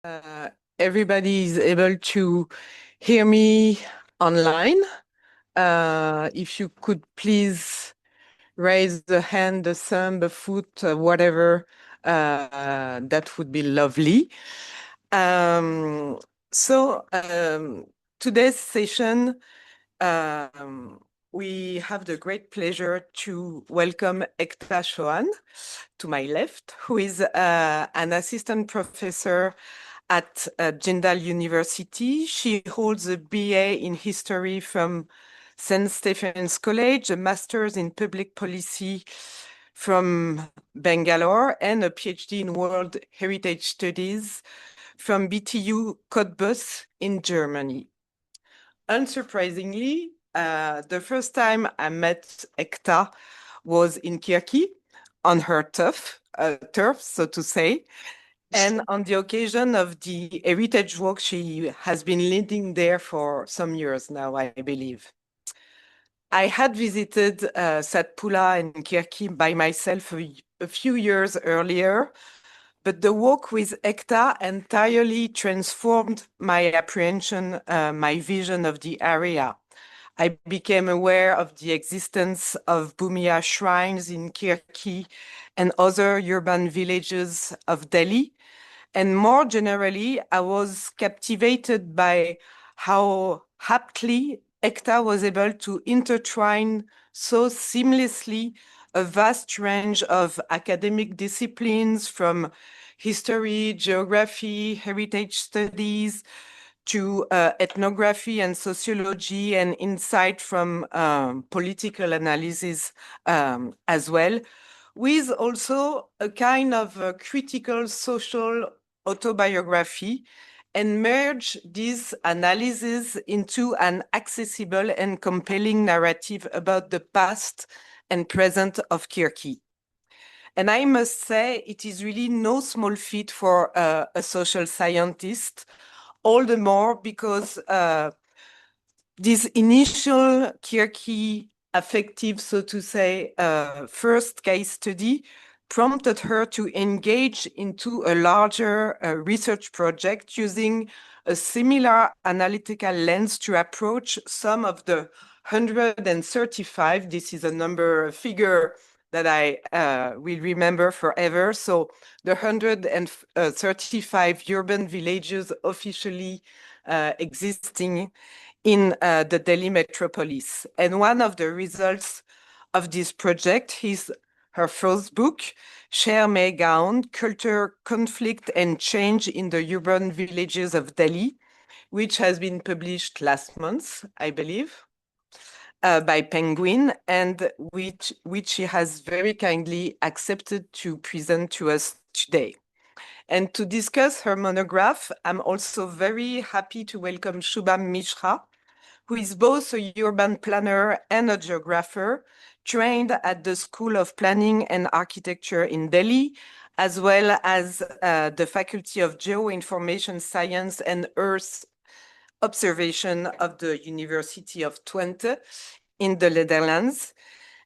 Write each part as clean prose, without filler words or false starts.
Uh, Everybody is able to hear me online. If you could please raise the hand, the thumb, the foot, whatever, that would be lovely. Um, so today's session, um, we have the great pleasure to welcome Ekta Chauhan to my left, who is an assistant professor at Jindal University. She holds a BA in history from St. Stephen's College, a master's in public policy from Bangalore, and a PhD in World Heritage Studies from BTU Cottbus in Germany. Unsurprisingly, the first time I met Ekta was in Kirki on her turf, so to say. And on the occasion of the heritage walk, she has been leading there for some years now, I believe. I had visited Satpula and Kirki by myself a few years earlier, but the walk with Ekta entirely transformed my apprehension, my vision of the area. I became aware of the existence of Bhumia shrines in Kirki and other urban villages of Delhi. And more generally, I was captivated by how aptly Ekta was able to intertwine so seamlessly a vast range of academic disciplines from history, geography, heritage studies, to ethnography and sociology and insight from political analysis as well, with also a kind of critical social autobiography, and merge these analyses into an accessible and compelling narrative about the past and present of Kirki. And I must say, it is really no small feat for a social scientist, all the more because this initial Kirki affective, so to say, first case study prompted her to engage into a larger research project using a similar analytical lens to approach some of the 135, this is a number, a figure that I will remember forever. So the 135 urban villages officially existing in the Delhi metropolis. And one of the results of this project is her first book, Sheher Mein Gaon, Culture, Conflict and Change in the Urban Villages of Delhi, which has been published last month, I believe, by Penguin, and which she has very kindly accepted to present to us today. And to discuss her monograph, I'm also very happy to welcome Shubham Mishra, who is both a urban planner and a geographer, trained at the School of Planning and Architecture in Delhi, as well as the Faculty of Geoinformation Science and Earth Observation of the University of Twente in the Netherlands.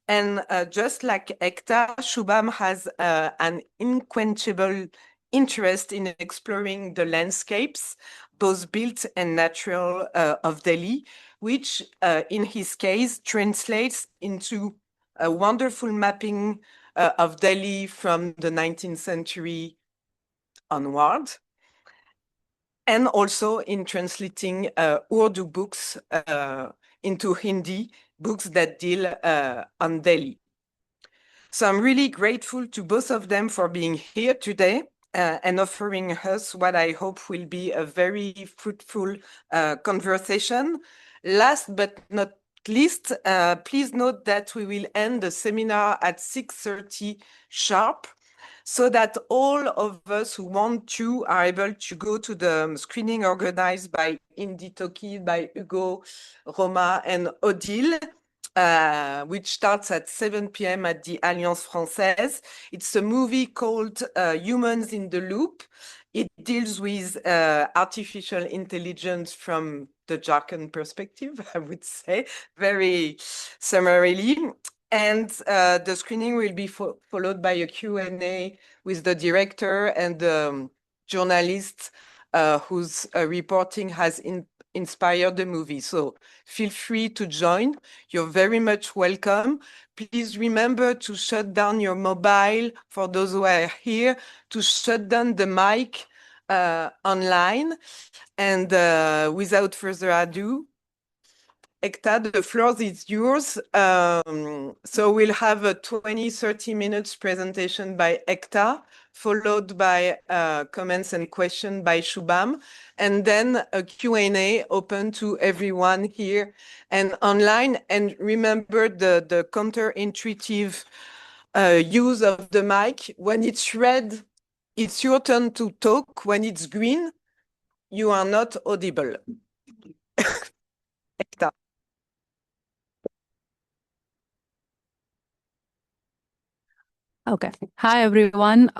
And just like Ekta, Shubham has an unquenchable interest in exploring the landscapes, both built and natural, of Delhi, which in his case translates into a wonderful mapping of Delhi from the 19th century onward, and also in translating Urdu books into Hindi, books that deal on Delhi. So I'm really grateful to both of them for being here today and offering us what I hope will be a very fruitful conversation. Last but not least, please note that we will end the seminar at 6:30 sharp, so that all of us who want to are able to go to the screening organized by Indy Toki, by Hugo, Roma, and Odile, which starts at 7 p.m. at the Alliance Française. It's a movie called Humans in the Loop. It deals with artificial intelligence from the jargon perspective, I would say, very summarily. And the screening will be followed by a Q&A with the director and the journalists whose reporting has inspired the movie. So feel free to join. You're very much welcome. Please remember to shut down your mobile for those who are here, to shut down the mic online. And without further ado, Ekta, the floor is yours. So we'll have a 20-30 minutes presentation by Ekta, followed by comments and questions by Shubham, and then a Q&A open to everyone here and online. And remember the counterintuitive use of the mic. When it's red, it's your turn to talk. When it's green, you are not audible. Ekta. Okay. Hi, everyone.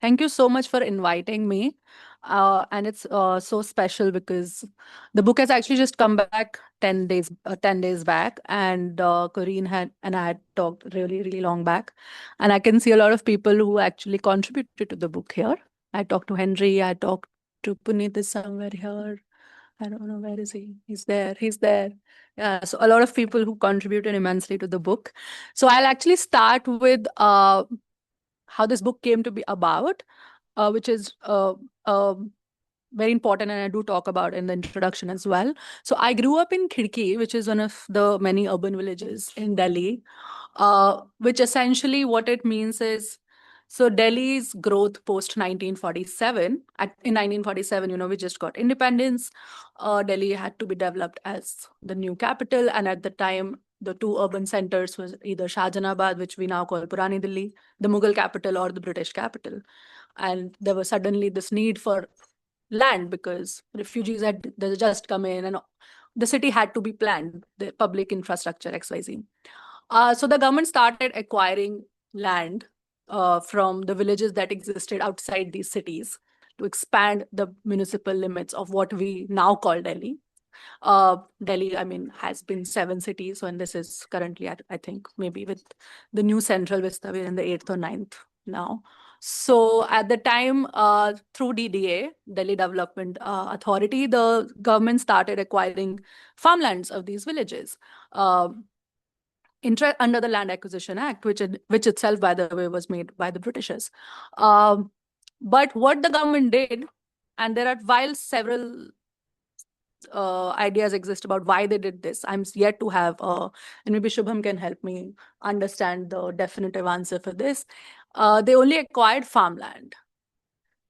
Thank you so much for inviting me. And it's so special because the book has actually just come back 10 days back, and Corinne and I had talked really, really long back. And I can see a lot of people who actually contributed to the book here. I talked to Henry, I talked to Puneet is somewhere here. I don't know, where is he? He's there. He's there. Yeah, so a lot of people who contributed immensely to the book. So I'll actually start with how this book came to be about, which is very important, and I do talk about in the introduction as well. So I grew up in Khidki, which is one of the many urban villages in Delhi, which essentially what it means is, so Delhi's growth post 1947, in 1947, we just got independence. Delhi had to be developed as the new capital. And at the time, the two urban centers was either Shahjahanabad, which we now call Purani Delhi, the Mughal capital, or the British capital. And there was suddenly this need for land because refugees had just come in, and the city had to be planned, the public infrastructure, XYZ. So the government started acquiring land from the villages that existed outside these cities to expand the municipal limits of what we now call Delhi. Delhi, I mean, has been 7 cities, and this is currently at, I think, maybe with the new Central Vista, we're in the 8th or 9th now. So at the time, through DDA, Delhi Development Authority, the government started acquiring farmlands of these villages. Under the Land Acquisition Act, which itself, by the way, was made by the Britishers. But what the government did, and there are, while several ideas exist about why they did this, I'm yet to have, and maybe Shubham can help me understand the definitive answer for this. They only acquired farmland,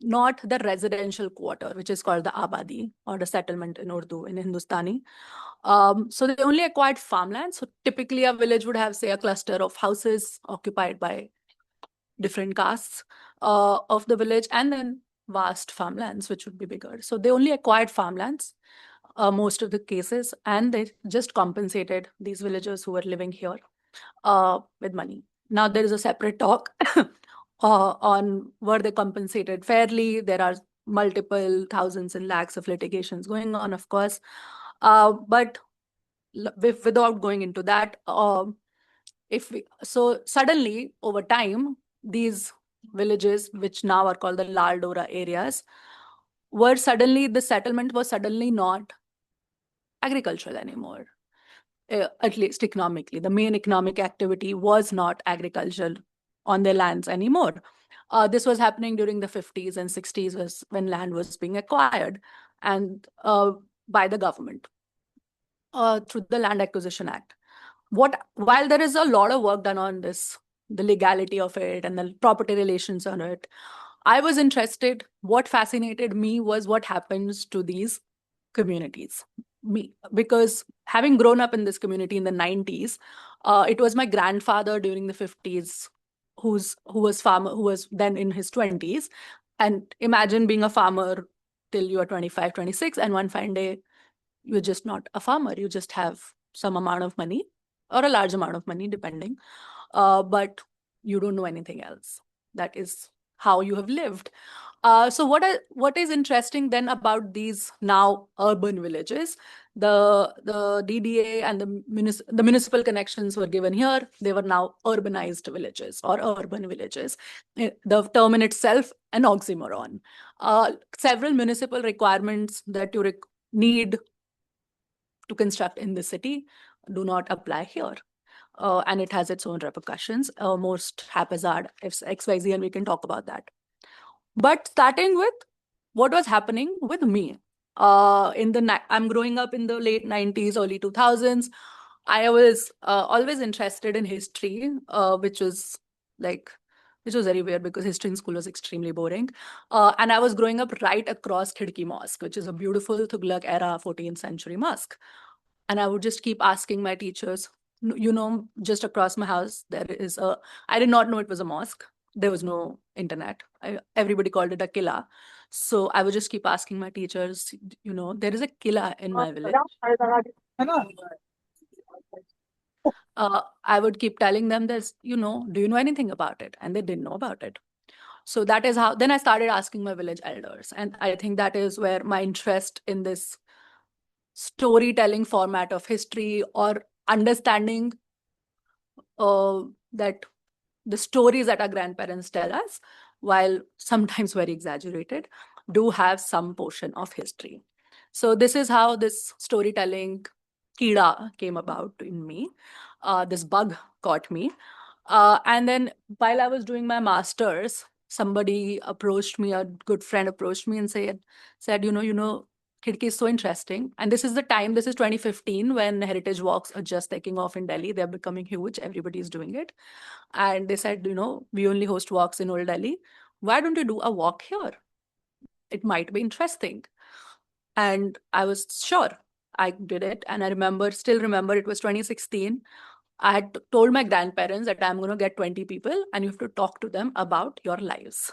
not the residential quarter, which is called the abadi, or the settlement in Urdu, in Hindustani. So they only acquired farmland. So typically a village would have, say, a cluster of houses occupied by different castes of the village, and then vast farmlands, which would be bigger. So they only acquired farmlands, most of the cases, and they just compensated these villagers who were living here with money. Now there is a separate talk on were they compensated fairly. There are multiple thousands and lakhs of litigations going on, of course. But without going into that, so suddenly over time, these villages, which now are called the Lal Dora areas, the settlement was suddenly not agricultural anymore, at least economically. The main economic activity was not agriculture on their lands anymore. This was happening during the 50s and 60s, when land was being acquired and by the government through the Land Acquisition Act. While there is a lot of work done on this, the legality of it and the property relations on it, I was interested. What fascinated me was what happens to these communities. Because having grown up in this community in the 90s, it was my grandfather during the 50s who was then in his 20s. And imagine being a farmer till you are 25, 26, and one fine day, you're just not a farmer. You just have some amount of money, or a large amount of money, depending. But you don't know anything else. That is how you have lived. So what is interesting then about these now urban villages? The DDA and the municipal connections were given here. They were now urbanized villages or urban villages. The term in itself, an oxymoron. Several municipal requirements that you need to construct in the city do not apply here. And it has its own repercussions, most haphazard, if XYZ, and we can talk about that. But starting with what was happening with me. I'm growing up in the late 90s, early 2000s. I was always interested in history, which was very weird because history in school was extremely boring. And I was growing up right across Khidki Mosque, which is a beautiful Tughlaq era 14th century mosque. And I would just keep asking my teachers, just across my house, I did not know it was a mosque. There was no internet. Everybody called it a killa. So I would just keep asking my teachers, there is a killa in my village. I would keep telling them this, do you know anything about it? And they didn't know about it. So that is how, then I started asking my village elders. And I think that is where my interest in this storytelling format of history or understanding that the stories that our grandparents tell us, while sometimes very exaggerated, do have some portion of history. So this is how this storytelling kida came about in me. This bug caught me. And then while I was doing my master's, somebody approached me, a good friend approached me and said, Khidki is so interesting. And this is 2015, when heritage walks are just taking off in Delhi. They're becoming huge. Everybody is doing it. And they said, we only host walks in Old Delhi. Why don't you do a walk here? It might be interesting. And I was sure. I did it. And I still remember it was 2016. I had told my grandparents that I'm going to get 20 people and you have to talk to them about your lives.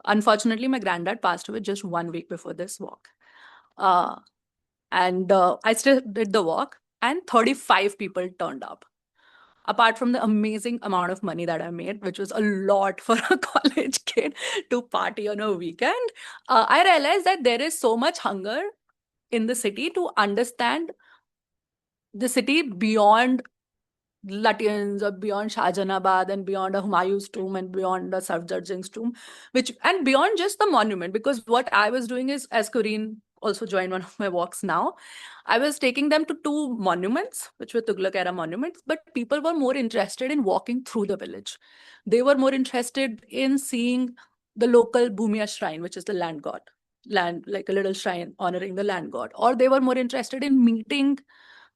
Unfortunately, my granddad passed away just 1 week before this walk. And I still did the walk and 35 people turned up. Apart from the amazing amount of money that I made, which was a lot for a college kid to party on a weekend, I realized that there is so much hunger in the city to understand the city beyond Lutyens or beyond Shahjahanabad and beyond a Humayun's tomb and beyond a Safdarjung's tomb, and beyond just the monument. Because what I was doing is, as Corinne also joined one of my walks now, I was taking them to 2 monuments, which were Tughlaq era monuments, but people were more interested in walking through the village. They were more interested in seeing the local Bhumiya shrine, which is the land god, like a little shrine honoring the land god. Or they were more interested in meeting.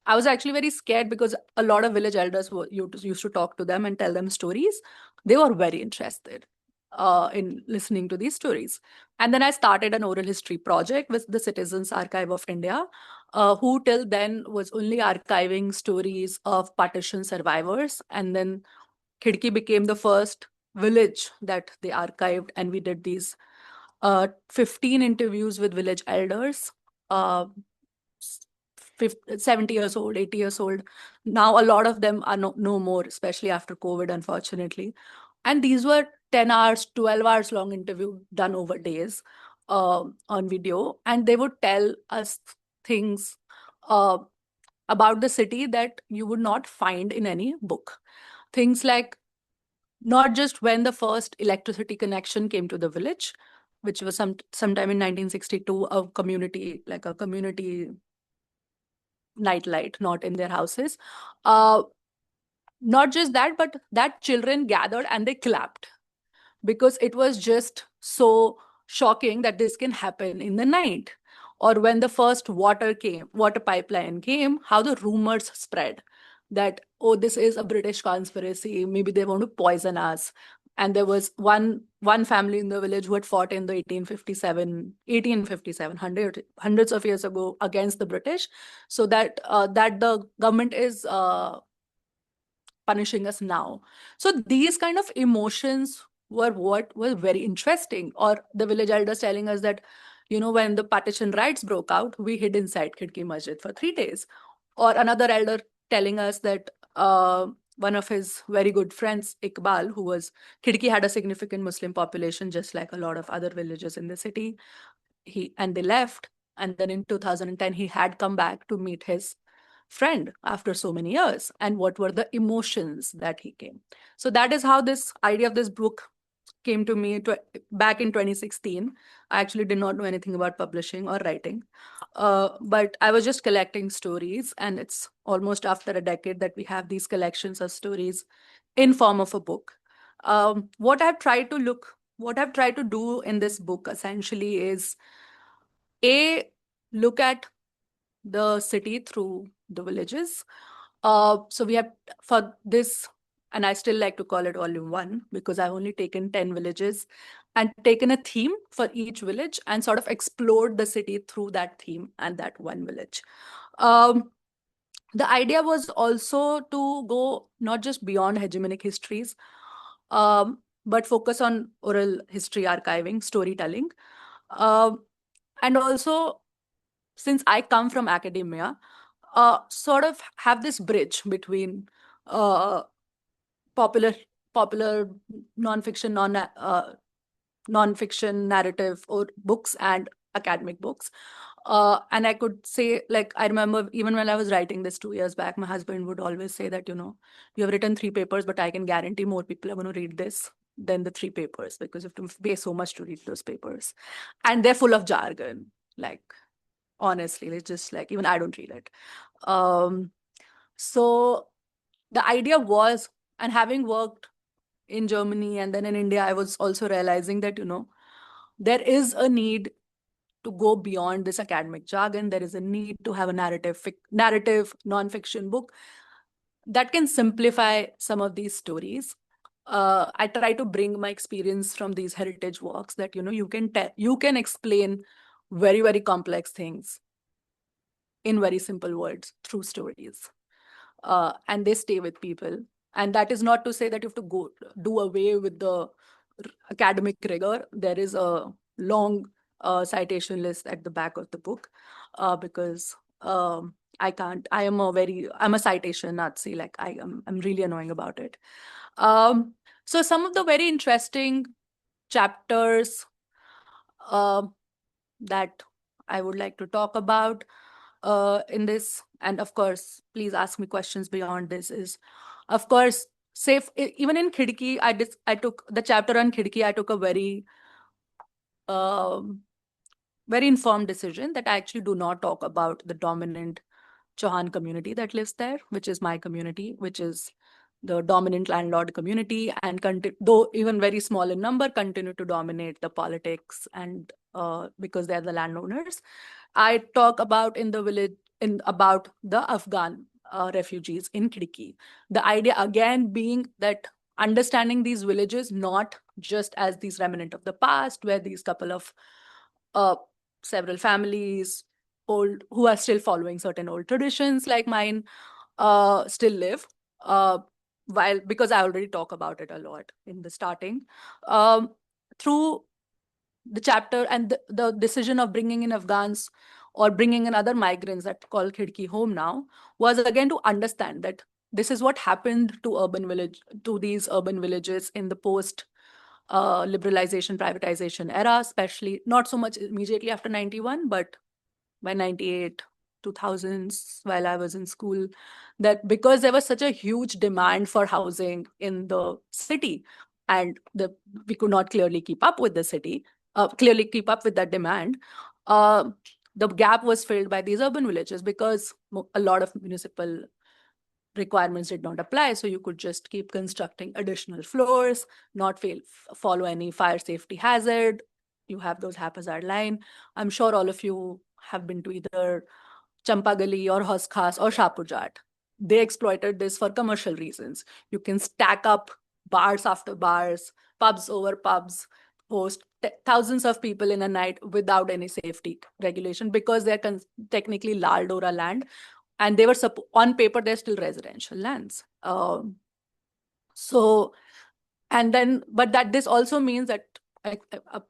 I was actually very scared because a lot of village elders used to talk to them and tell them stories. They were very interested in listening to these stories. And then I started an oral history project with the Citizens Archive of India, who till then was only archiving stories of partition survivors. And then Khidki became the first village that they archived. And we did these 15 interviews with village elders. 70 years old, 80 years old. Now, a lot of them are no more, especially after COVID, unfortunately. And these were 10 hours, 12 hours long interview done over days on video. And they would tell us things about the city that you would not find in any book. Things like not just when the first electricity connection came to the village, which was sometime in 1962, a community nightlight, not in their houses. Not just that, but that children gathered and they clapped because it was just so shocking that this can happen in the night. Or when the first water pipeline came, how the rumors spread that, oh, this is a British conspiracy, maybe they want to poison us. And there was one family in the village who had fought in the 1857, hundreds of years ago against the British, so that the government is punishing us now. So these kind of emotions were what was very interesting. Or the village elders telling us that, when the partition riots broke out, we hid inside Khidki Masjid for 3 days. Or another elder telling us that one of his very good friends, Iqbal, Khidki had a significant Muslim population, just like a lot of other villages in the city. They left And then in 2010, he had come back to meet his friend after so many years, and what were the emotions that he came. So that is how this idea of this book came to me back in 2016. I actually did not know anything about publishing or writing, but I was just collecting stories, and it's almost after a decade that we have these collections of stories in form of a book. What I've tried to do in this book essentially is look at the city through the villages. So we have, for this, and I still like to call it volume 1 because I've only taken 10 villages and taken a theme for each village and sort of explored the city through that theme and that one village. The idea was also to go not just beyond hegemonic histories, but focus on oral history archiving, storytelling. And also, since I come from academia, sort of have this bridge between uh, popular popular nonfiction, nonfiction narrative or books and academic books. And I could say, like, I remember even when I was writing this 2 years back, my husband would always say that, you have written 3 papers, but I can guarantee more people are going to read this than the 3 papers because you have to pay so much to read those papers. And they're full of jargon. Like, honestly, it's just like, even I don't read it. So the idea was, and having worked in Germany and then in India, I was also realizing that, there is a need to go beyond this academic jargon. There is a need to have a narrative nonfiction book that can simplify some of these stories. I try to bring my experience from these heritage walks that, you can explain very, very complex things in very simple words through stories. And they stay with people. And that is not to say that you have to go do away with the academic rigor. There is a long citation list at the back of the book because I'm a citation Nazi. Like, I'm really annoying about it. So some of the very interesting chapters that I would like to talk about in this, and of course, please ask me questions beyond this, is, of course, even in Khidki, I took the chapter on Khidki. I took a very very informed decision that I actually do not talk about the dominant Chauhan community that lives there, which is my community, which is the dominant landlord community, and though even very small in number, continue to dominate the politics, and because they're the landowners. I talk about in the village about the Afghan refugees in Khidki. The idea again being that understanding these villages not just as these remnant of the past, where these couple of uh, several families who are still following certain old traditions like mine still live, because I already talk about it a lot in the starting. Through the chapter and the decision of bringing in Afghans or bringing in other migrants that call Khidki home now was again to understand that this is what happened to these urban villages in the post liberalization, privatization era, especially not so much immediately after 91, but by 98, 2000s, while I was in school, that because there was such a huge demand for housing in the city, and we could not clearly keep up with the city, clearly keep up with that demand, uh, the gap was filled by these urban villages because a lot of municipal requirements did not apply. So you could just keep constructing additional floors, not follow any fire safety hazard. You have those haphazard line. I'm sure all of you have been to either Champagali or Hoskhas or Shapurjat. They exploited this for commercial reasons. You can stack up bars after bars, pubs over pubs, host thousands of people in a night without any safety regulation because they're technically Lal Dora land, and they were on paper they're still residential lands. So, and then, but that this also means that,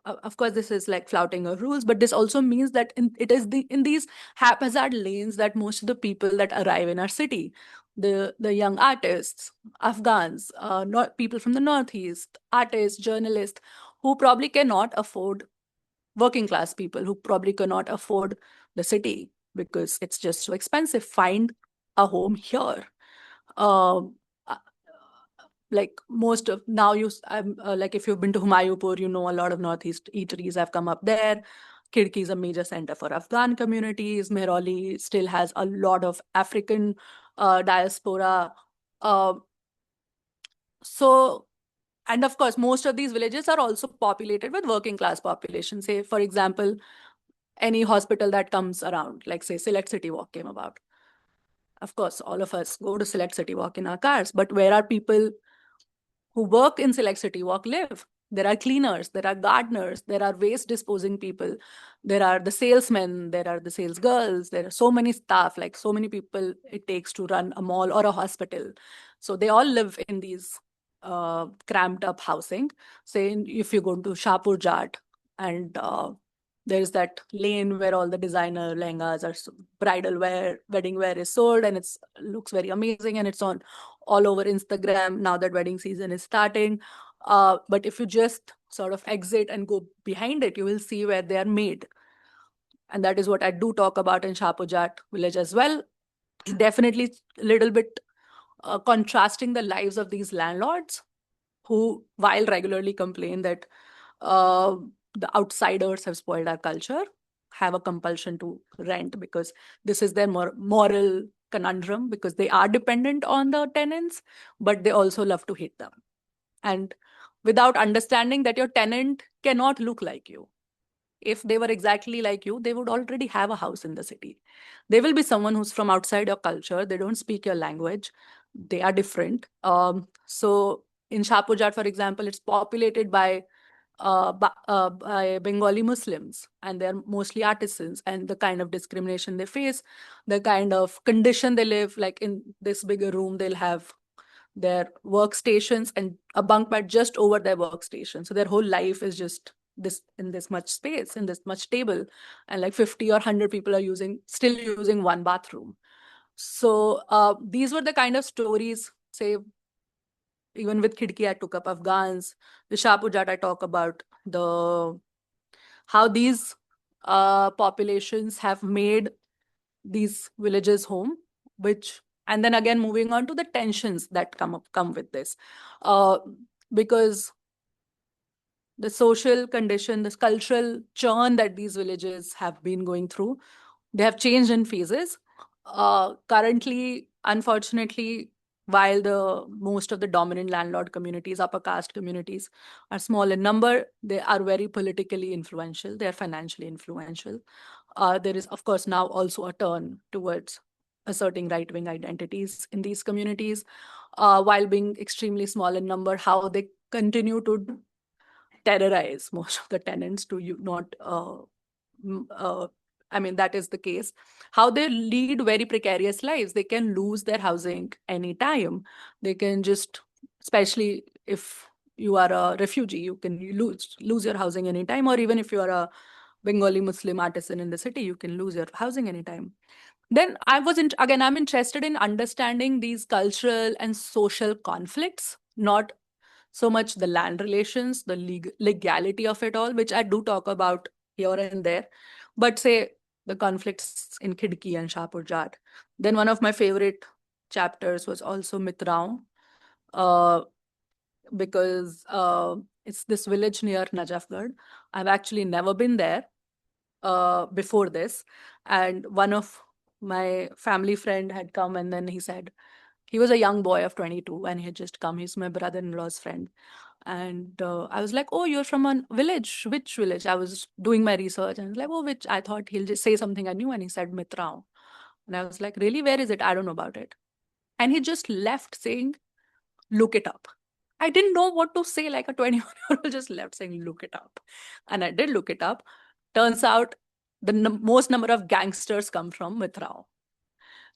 of course, this is like flouting of rules, but this also means that it is in these haphazard lanes that most of the people that arrive in our city, the young artists, Afghans, not people from the Northeast, artists, journalists, who probably cannot afford working class people who probably cannot afford the city because it's just so expensive, find a home here. Um, uh, like most of now like if you've been to Humayunpur, you know a lot of Northeast eateries have come up there. Khidki is a major center for Afghan communities. Mehrauli still has a lot of African diaspora. Uh, so, and of course, most of these villages are also populated with working class population. Say, for example, any hospital that comes around, like say Select City Walk came about. Of course, all of us go to Select City Walk in our cars, but where are people who work in Select City Walk live? There are cleaners, there are gardeners, there are waste disposing people, there are the salesmen, there are the sales girls, there are so many staff, like so many people it takes to run a mall or a hospital. So they all live in these cramped up housing. Say if you go to Shahpur Jat and there's that lane where all the designer lehengas are bridal wear, wedding wear is sold, and it's looks very amazing, and it's on all over Instagram now that wedding season is starting. But if you just sort of exit and go behind it, you will see where they are made. And that is what I do talk about in Shahpujat village as well. Definitely a little bit contrasting the lives of these landlords who, while regularly complain that uh, the outsiders have spoiled our culture, have a compulsion to rent because this is their moral conundrum, because they are dependent on the tenants, but they also love to hate them. And without understanding that your tenant cannot look like you. If they were exactly like you, they would already have a house in the city. They will be someone who's from outside your culture. They don't speak your language. They are different. So in Shahpujat, for example, it's populated by Bengali Muslims, and they're mostly artisans, and the kind of discrimination they face, the kind of condition they live, like in this bigger room, they'll have their workstations and a bunk bed just over their workstation. So their whole life is just this in this much space, in this much table, and like 50 or 100 people are still using one bathroom. So these were the kind of stories, say, even with Khidki, I took up Afghans. The Shahpujat, I talk about how these populations have made these villages home, and then again moving on to the tensions that come with this, uh, because the social condition, this cultural churn that these villages have been going through, they have changed in phases. Currently, unfortunately, while the most of the dominant landlord communities, upper caste communities, are small in number, they are very politically influential. They are financially influential. There is, of course, now also a turn towards asserting right-wing identities in these communities, while being extremely small in number. How they continue to terrorize most of the tenants to you not I mean, that is the case. How they lead very precarious lives. They can lose their housing anytime. They can just, especially if you are a refugee, you can lose your housing anytime. Or even if you are a Bengali Muslim artisan in the city, you can lose your housing anytime. Then I'm interested in understanding these cultural and social conflicts, not so much the land relations, the legality of it all, which I do talk about here and there. But say the conflicts in Khidki and Shahpur Jat. Then one of my favorite chapters was also Mitrao, uh, because it's this village near Najafgarh. I've actually never been there before this. And one of my family friend had come, and then he said, he was a young boy of 22 and he had just come. He's my brother-in-law's friend. And I was like, oh, you're from a village. Which village? I was doing my research and I was like, oh, which? I thought he'll just say something I knew. And he said, Mitrao. And I was like, really? Where is it? I don't know about it. And he just left saying, look it up. I didn't know what to say. Like a 21-year-old just left saying, look it up. And I did look it up. Turns out the most number of gangsters come from Mitrao.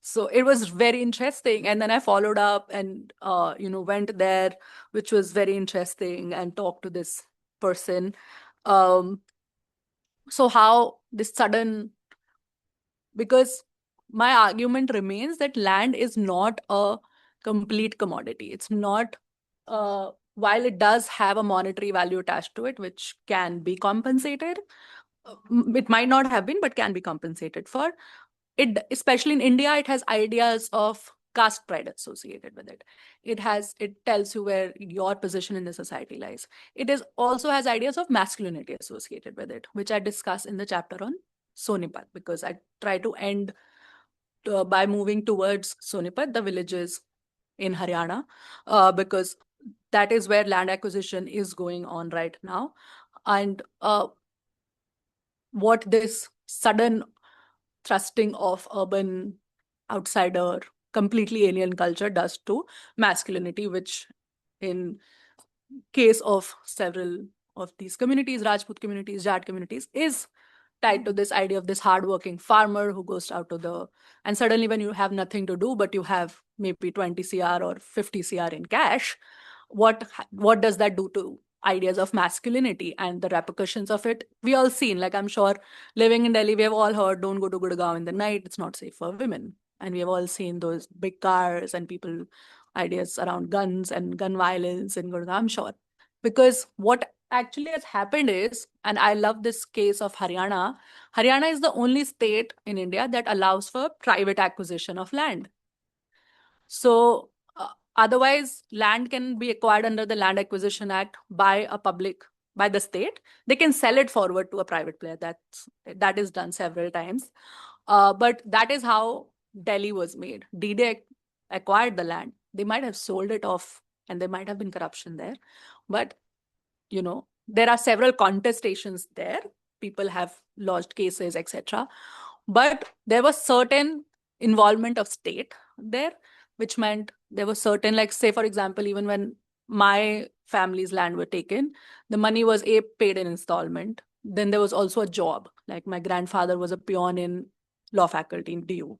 So it was very interesting. And then I followed up and, went there, which was very interesting, and talked to this person. So how this sudden, because my argument remains that land is not a complete commodity. It's not, while it does have a monetary value attached to it, which can be compensated, It might not have been, but can be compensated for. It, especially in India, it has ideas of caste pride associated with it. It tells you where your position in the society lies. It is also has ideas of masculinity associated with it, which I discuss in the chapter on Sonipat, because I try to end by moving towards Sonipat, the villages in Haryana, because that is where land acquisition is going on right now. And what this sudden thrusting of urban outsider, completely alien culture does to masculinity, which in case of several of these communities, Rajput communities, Jat communities, is tied to this idea of this hardworking farmer who goes out to the, and suddenly when you have nothing to do, but you have maybe 20 CR or 50 CR in cash, what does that do to ideas of masculinity and the repercussions of it? We all seen, like I'm sure living in Delhi, we have all heard, don't go to Gurgaon in the night, it's not safe for women. And we have all seen those big cars and people, ideas around guns and gun violence in Gurgaon, I'm sure. Because what actually has happened is, and I love this case of Haryana, Haryana is the only state in India that allows for private acquisition of land. So otherwise, land can be acquired under the Land Acquisition Act by by the state. They can sell it forward to a private player. That is done several times. But that is how Delhi was made. D-Day acquired the land. They might have sold it off and there might have been corruption there. But, there are several contestations there. People have lodged cases, etc. But there was certain involvement of state there, which meant there was certain, like, say, for example, even when my family's land were taken, the money was paid in installment. Then there was also a job. Like my grandfather was a peon in law faculty in DU.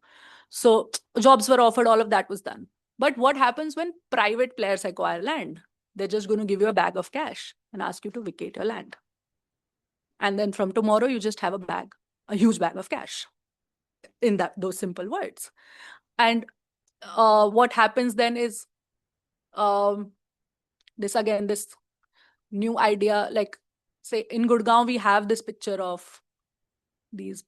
So jobs were offered, all of that was done. But what happens when private players acquire land? They're just going to give you a bag of cash and ask you to vacate your land. And then from tomorrow, you just have a huge bag of cash in those simple words. And what happens then is this new idea, like say in Gurgaon, we have this picture of these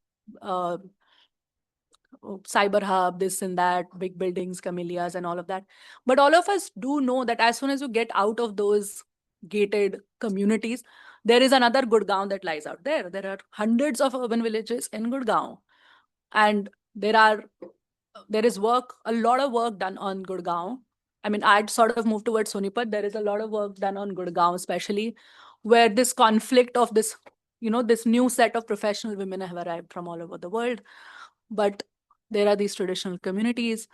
cyber hub, this and that, big buildings, camellias and all of that. But all of us do know that as soon as you get out of those gated communities, there is another Gurgaon that lies out there. There are hundreds of urban villages in Gurgaon. And there is a lot of work done on Gurgaon. I mean, I'd sort of moved towards Sonipat. There is a lot of work done on Gurgaon, especially where this conflict of this, this new set of professional women have arrived from all over the world. But there are these traditional communities.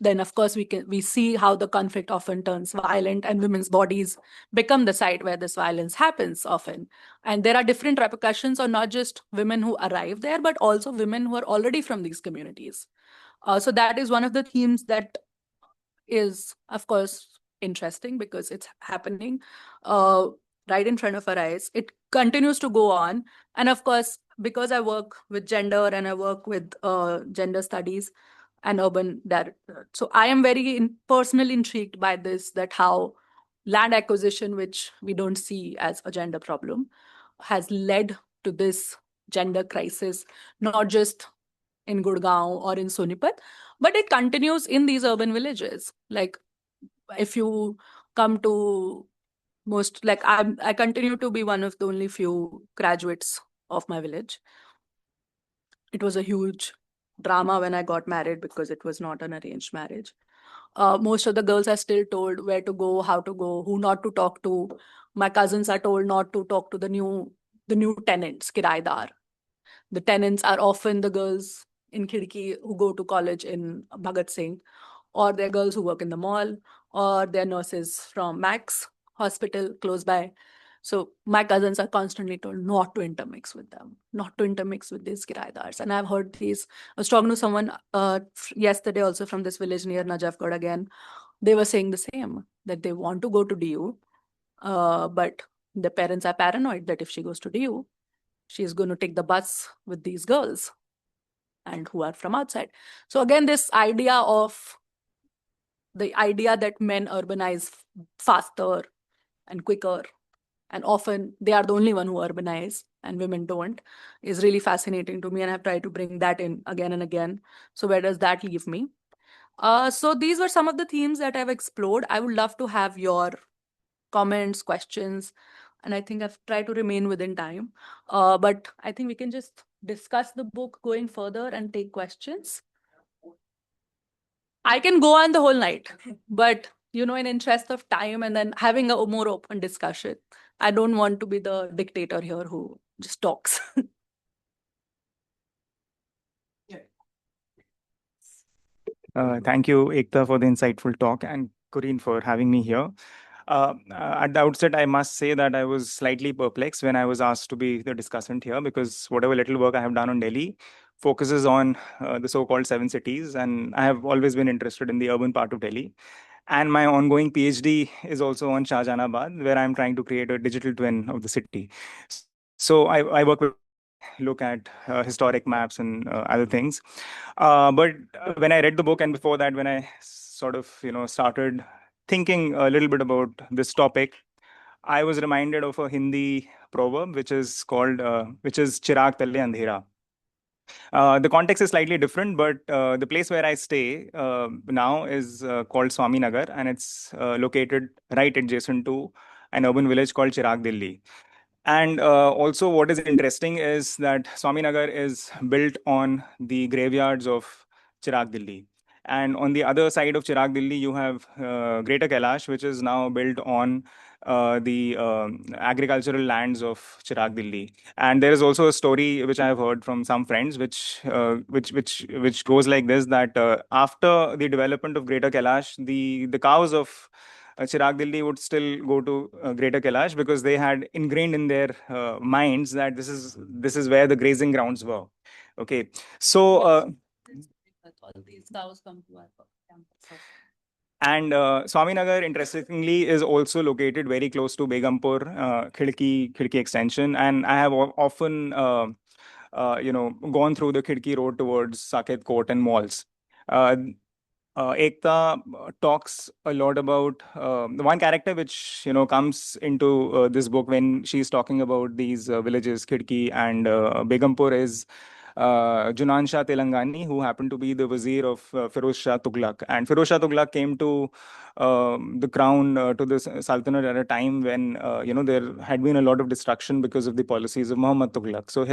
Then, of course, we see how the conflict often turns violent and women's bodies become the site where this violence happens often. And there are different repercussions on not just women who arrive there, but also women who are already from these communities. So that is one of the themes that is, of course, interesting because it's happening right in front of our eyes. It continues to go on. And of course, because I work with gender and I work with gender studies and urban director. So I am very personally intrigued by this, that how land acquisition, which we don't see as a gender problem, has led to this gender crisis, not just in Gurgaon or in Sonipat, but it continues in these urban villages. Like if you come to I continue to be one of the only few graduates of my village. It was a huge drama when I got married because it was not an arranged marriage. Most of the girls are still told where to go, how to go, who not to talk to. My cousins are told not to talk to the new tenants, kiraidar. The tenants are often the girls in Khidki who go to college in Bhagat Singh, or they're girls who work in the mall, or they're nurses from Max Hospital close by. So my cousins are constantly told not to intermix with them, not to intermix with these kiraidars. And I've heard these. I was talking to someone yesterday also from this village near Najafgarh again. They were saying the same, that they want to go to DU, but the parents are paranoid that if she goes to DU, she's going to take the bus with these girls and who are from outside. So again, this idea that men urbanize faster and quicker, and often they are the only one who urbanize, and women don't is really fascinating to me, and I've tried to bring that in again and again. So where does that leave me? So these were some of the themes that I've explored. I would love to have your comments, questions, and I think I've tried to remain within time. But I think we can just discuss the book going further and take questions. I can go on the whole night, but in interest of time and then having a more open discussion, I don't want to be the dictator here who just talks. Thank you, Ekta, for the insightful talk, and Corinne for having me here. At the outset, I must say that I was slightly perplexed when I was asked to be the discussant here, because whatever little work I have done on Delhi focuses on the so-called seven cities, and I have always been interested in the urban part of Delhi. And my ongoing PhD is also on Shahjahanabad, where I'm trying to create a digital twin of the city. So I work with look at historic maps and other things. But when I read the book, and before that, when I sort of started thinking a little bit about this topic, I was reminded of a Hindi proverb which is "Chirag Tale Andhera." The context is slightly different, but the place where I stay now is called Swami Nagar, and it's located right adjacent to an urban village called Chirag Delhi. And also, what is interesting is that Swaminagar is built on the graveyards of Chirag Delhi. And on the other side of Chirag Delhi, you have Greater Kailash, which is now built on the agricultural lands of Chirag Delhi. And there is also a story which I have heard from some friends, which goes like this: that after the development of Greater Kailash, the cows of Chirag Delhi would still go to Greater Kailash, because they had ingrained in their minds that this is where the grazing grounds were. Okay, so All these cows come to our campus. and Swaminagar, interestingly, is also located very close to Begumpur, Khidki extension, and I have often gone through the Khidki road towards Saket Court and malls. Uh, Ekta talks a lot about the one character which comes into this book when she's talking about these villages, Khidki and Begumpur, is Junan Shah Telangani, who happened to be the vizier of Firoz Shah Tughlaq. And Firoz Shah Tughlaq came to the crown, to the Sultanate, at a time when there had been a lot of destruction because of the policies of Muhammad Tughlaq. So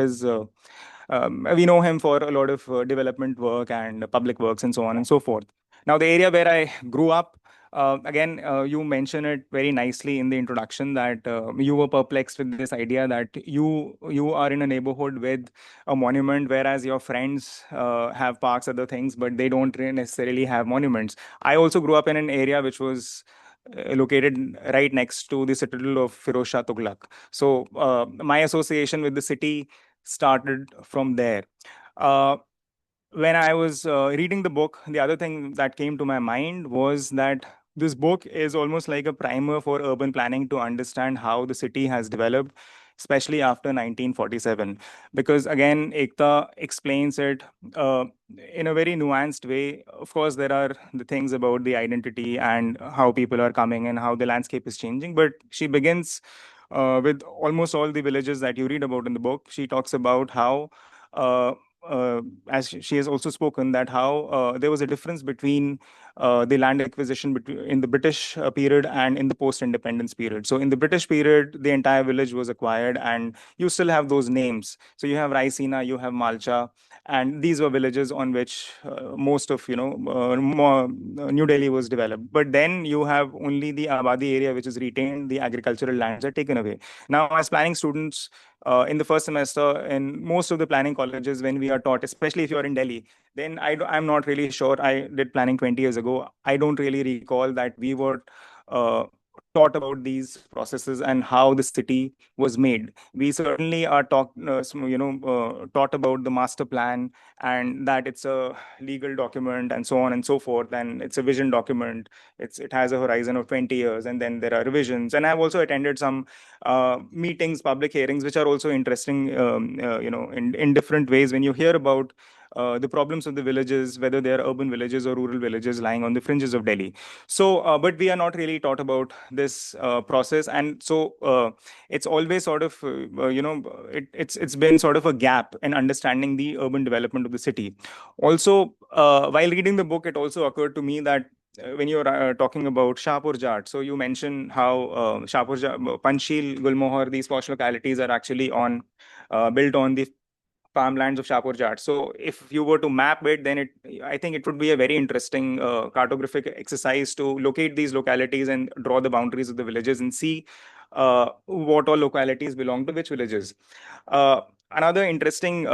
we know him for a lot of development work and public works and so on and so forth. Now, the area where I grew up, again, you mentioned it very nicely in the introduction, that you were perplexed with this idea that you are in a neighborhood with a monument, whereas your friends have parks, other things, but they don't really necessarily have monuments. I also grew up in an area which was located right next to the citadel of Firoz Shah Tughlaq. So my association with the city started from there. Uh, when I was reading the book, the other thing that came to my mind was that this book is almost like a primer for urban planning to understand how the city has developed, especially after 1947. Because again, Ekta explains it uh, in a very nuanced way. Of course, there are the things about the identity and how people are coming and how the landscape is changing. But she begins with almost all the villages that you read about in the book. She talks about how uh, as she has also spoken, that how there was a difference between the land acquisition in the British period and in the post-independence period. So in the British period, the entire village was acquired, and you still have those names. So you have Raisina, you have Malcha, and these were villages on which most of New Delhi was developed. But then you have only the Abadi area which is retained. The agricultural lands are taken away. Now, as planning students, in the first semester in most of the planning colleges, when we are taught, especially if you are in Delhi, then I'm not really sure. I did planning 20 years ago. I don't really recall that we were uh, taught about these processes and how the city was made. We certainly are taught about the master plan, and that it's a legal document and so on and so forth, and it's a vision document. It has a horizon of 20 years, and then there are revisions. And I've also attended some meetings, public hearings, which are also interesting, in different ways. When you hear about the problems of the villages, whether they are urban villages or rural villages lying on the fringes of Delhi. So, but we are not really taught about this process, and so it's always sort of it's been sort of a gap in understanding the urban development of the city. Also, while reading the book, it also occurred to me that when you're talking about Shahpur Jat, so you mentioned how Shahpur Jat, Panchsheel, Gulmohar, these posh localities are actually built on the farmlands of Shahpur Jat. So if you were to map it, then I think it would be a very interesting cartographic exercise to locate these localities and draw the boundaries of the villages and see what all localities belong to which villages. Another interesting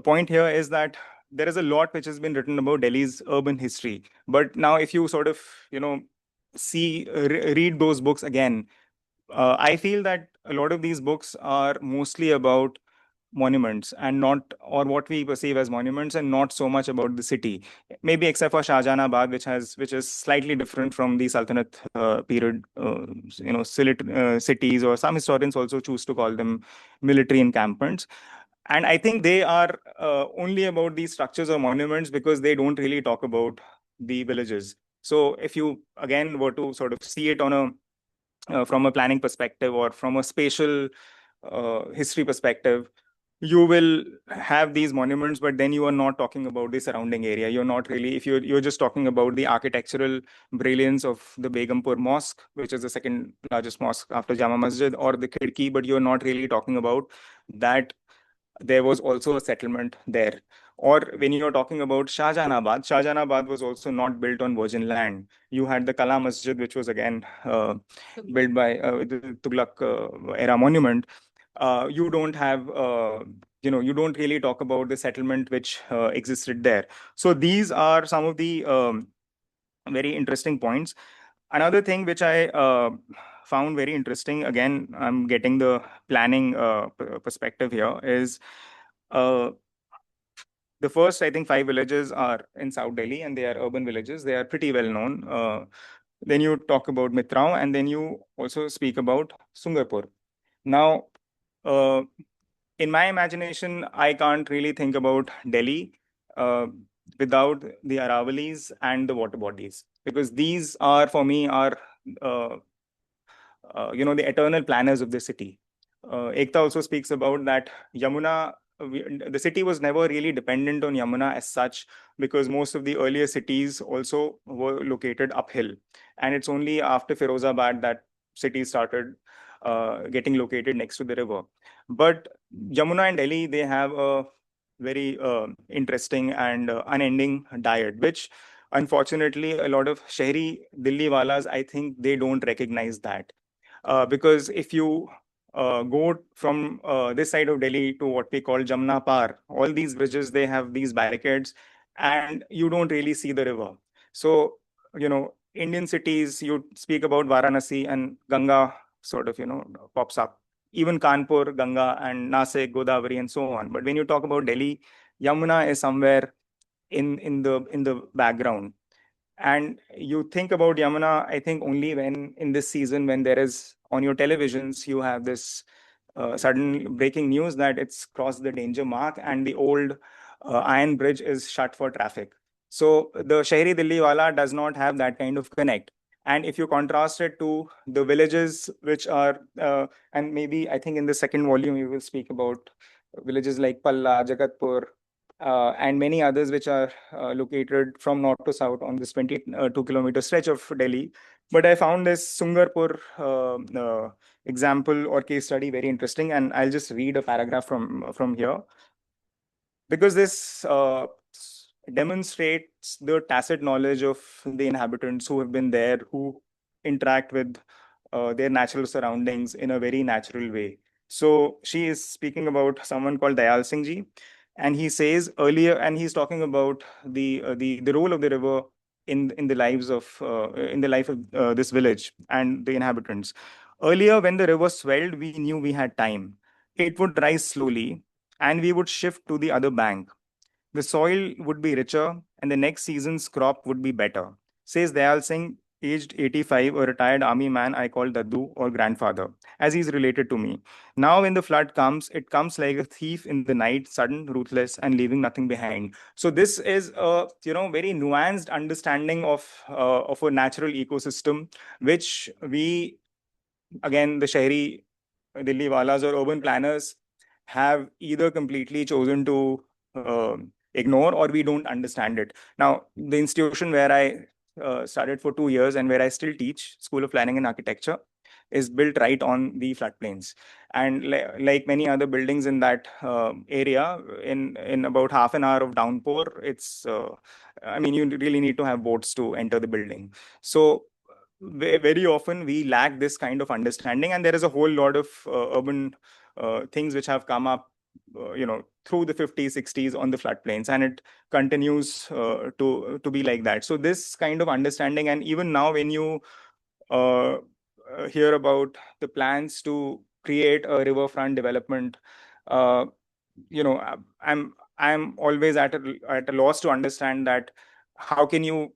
point here is that there is a lot which has been written about Delhi's urban history. But now, if you sort of, read those books again, I feel that a lot of these books are mostly about monuments and not, or what we perceive as monuments, and not so much about the city. Maybe except for Shahjahanabad, which is slightly different from the Sultanate period, cities, or some historians also choose to call them military encampments. And I think they are only about these structures or monuments because they don't really talk about the villages. So if you again were to sort of see it on a from a planning perspective or from a spatial history perspective, you will have these monuments, but then you are not talking about the surrounding area. You're not really, if you're just talking about the architectural brilliance of the Begumpur Mosque, which is the second largest mosque after Jama Masjid, or the Khidki, but you're not really talking about that there was also a settlement there. Or when you're talking about Shahjahanabad was also not built on virgin land. You had the Kala Masjid, which was again built by the Tughlaq era monument. You don't have, you don't really talk about the settlement which existed there. So these are some of the very interesting points. Another thing which I found very interesting, again, I'm getting the planning perspective here, is uh, the first, I think, 5 villages are in South Delhi, and they are urban villages. They are pretty well known. Then you talk about Mitrao, and then you also speak about Sungarpur. Now, uh, in my imagination, I can't really think about Delhi uh, without the Aravalis and the water bodies, because these are, for me, are uh, the eternal planners of the city. Ekta also speaks about that Yamuna, the city was never really dependent on Yamuna as such, because most of the earlier cities also were located uphill. And it's only after Firozabad that cities started getting located next to the river. But Yamuna and Delhi, they have a very interesting and unending diet, which unfortunately a lot of Shehri Dilli walas, I think they don't recognize that. Because if you go from this side of Delhi to what we call Jamna Par, all these bridges, they have these barricades, and you don't really see the river. So, Indian cities, you speak about Varanasi and Ganga sort of, pops up. Even Kanpur, Ganga, and Nasik, Godavari, and so on. But when you talk about Delhi, Yamuna is somewhere in the background. And you think about Yamuna, I think only when in this season, when there is on your televisions, you have this sudden breaking news that it's crossed the danger mark and the old iron bridge is shut for traffic. So the Shahri Dilli wala does not have that kind of connect. And if you contrast it to the villages, which are, and maybe I think in the second volume, you will speak about villages like Palla, Jagatpur, and many others which are located from north to south on this 22-kilometer stretch of Delhi. But I found this Sungarpur example or case study very interesting, and I'll just read a paragraph from here, because this demonstrates the tacit knowledge of the inhabitants who have been there, who interact with their natural surroundings in a very natural way. So she is speaking about someone called Dayal Singh Ji, and he says earlier, and he's talking about the role of the river in the lives of in the life of this village and the inhabitants. Earlier, when the river swelled, we knew we had time. It would rise slowly, and we would shift to the other bank. The soil would be richer, and the next season's crop would be better, says Dayal Singh, aged 85, a retired army man I call Daddu or grandfather, as he's related to me. Now, when the flood comes, it comes like a thief in the night, sudden, ruthless, and leaving nothing behind. So this is a very nuanced understanding of a natural ecosystem, which we, again, the Shahri Delhi walas or urban planners have either completely chosen to ignore, or we don't understand it. Now, the institution where I studied for 2 years and where I still teach, School of Planning and Architecture, is built right on the floodplains. And like many other buildings in that area, in about half an hour of downpour, I mean, you really need to have boats to enter the building. So very often we lack this kind of understanding, and there is a whole lot of urban things which have come up through the 50s 60s on the floodplains, and it continues to be like that. So this kind of understanding, and even now when you uh, hear about the plans to create a riverfront development, uh, I'm always at a loss to understand that how can you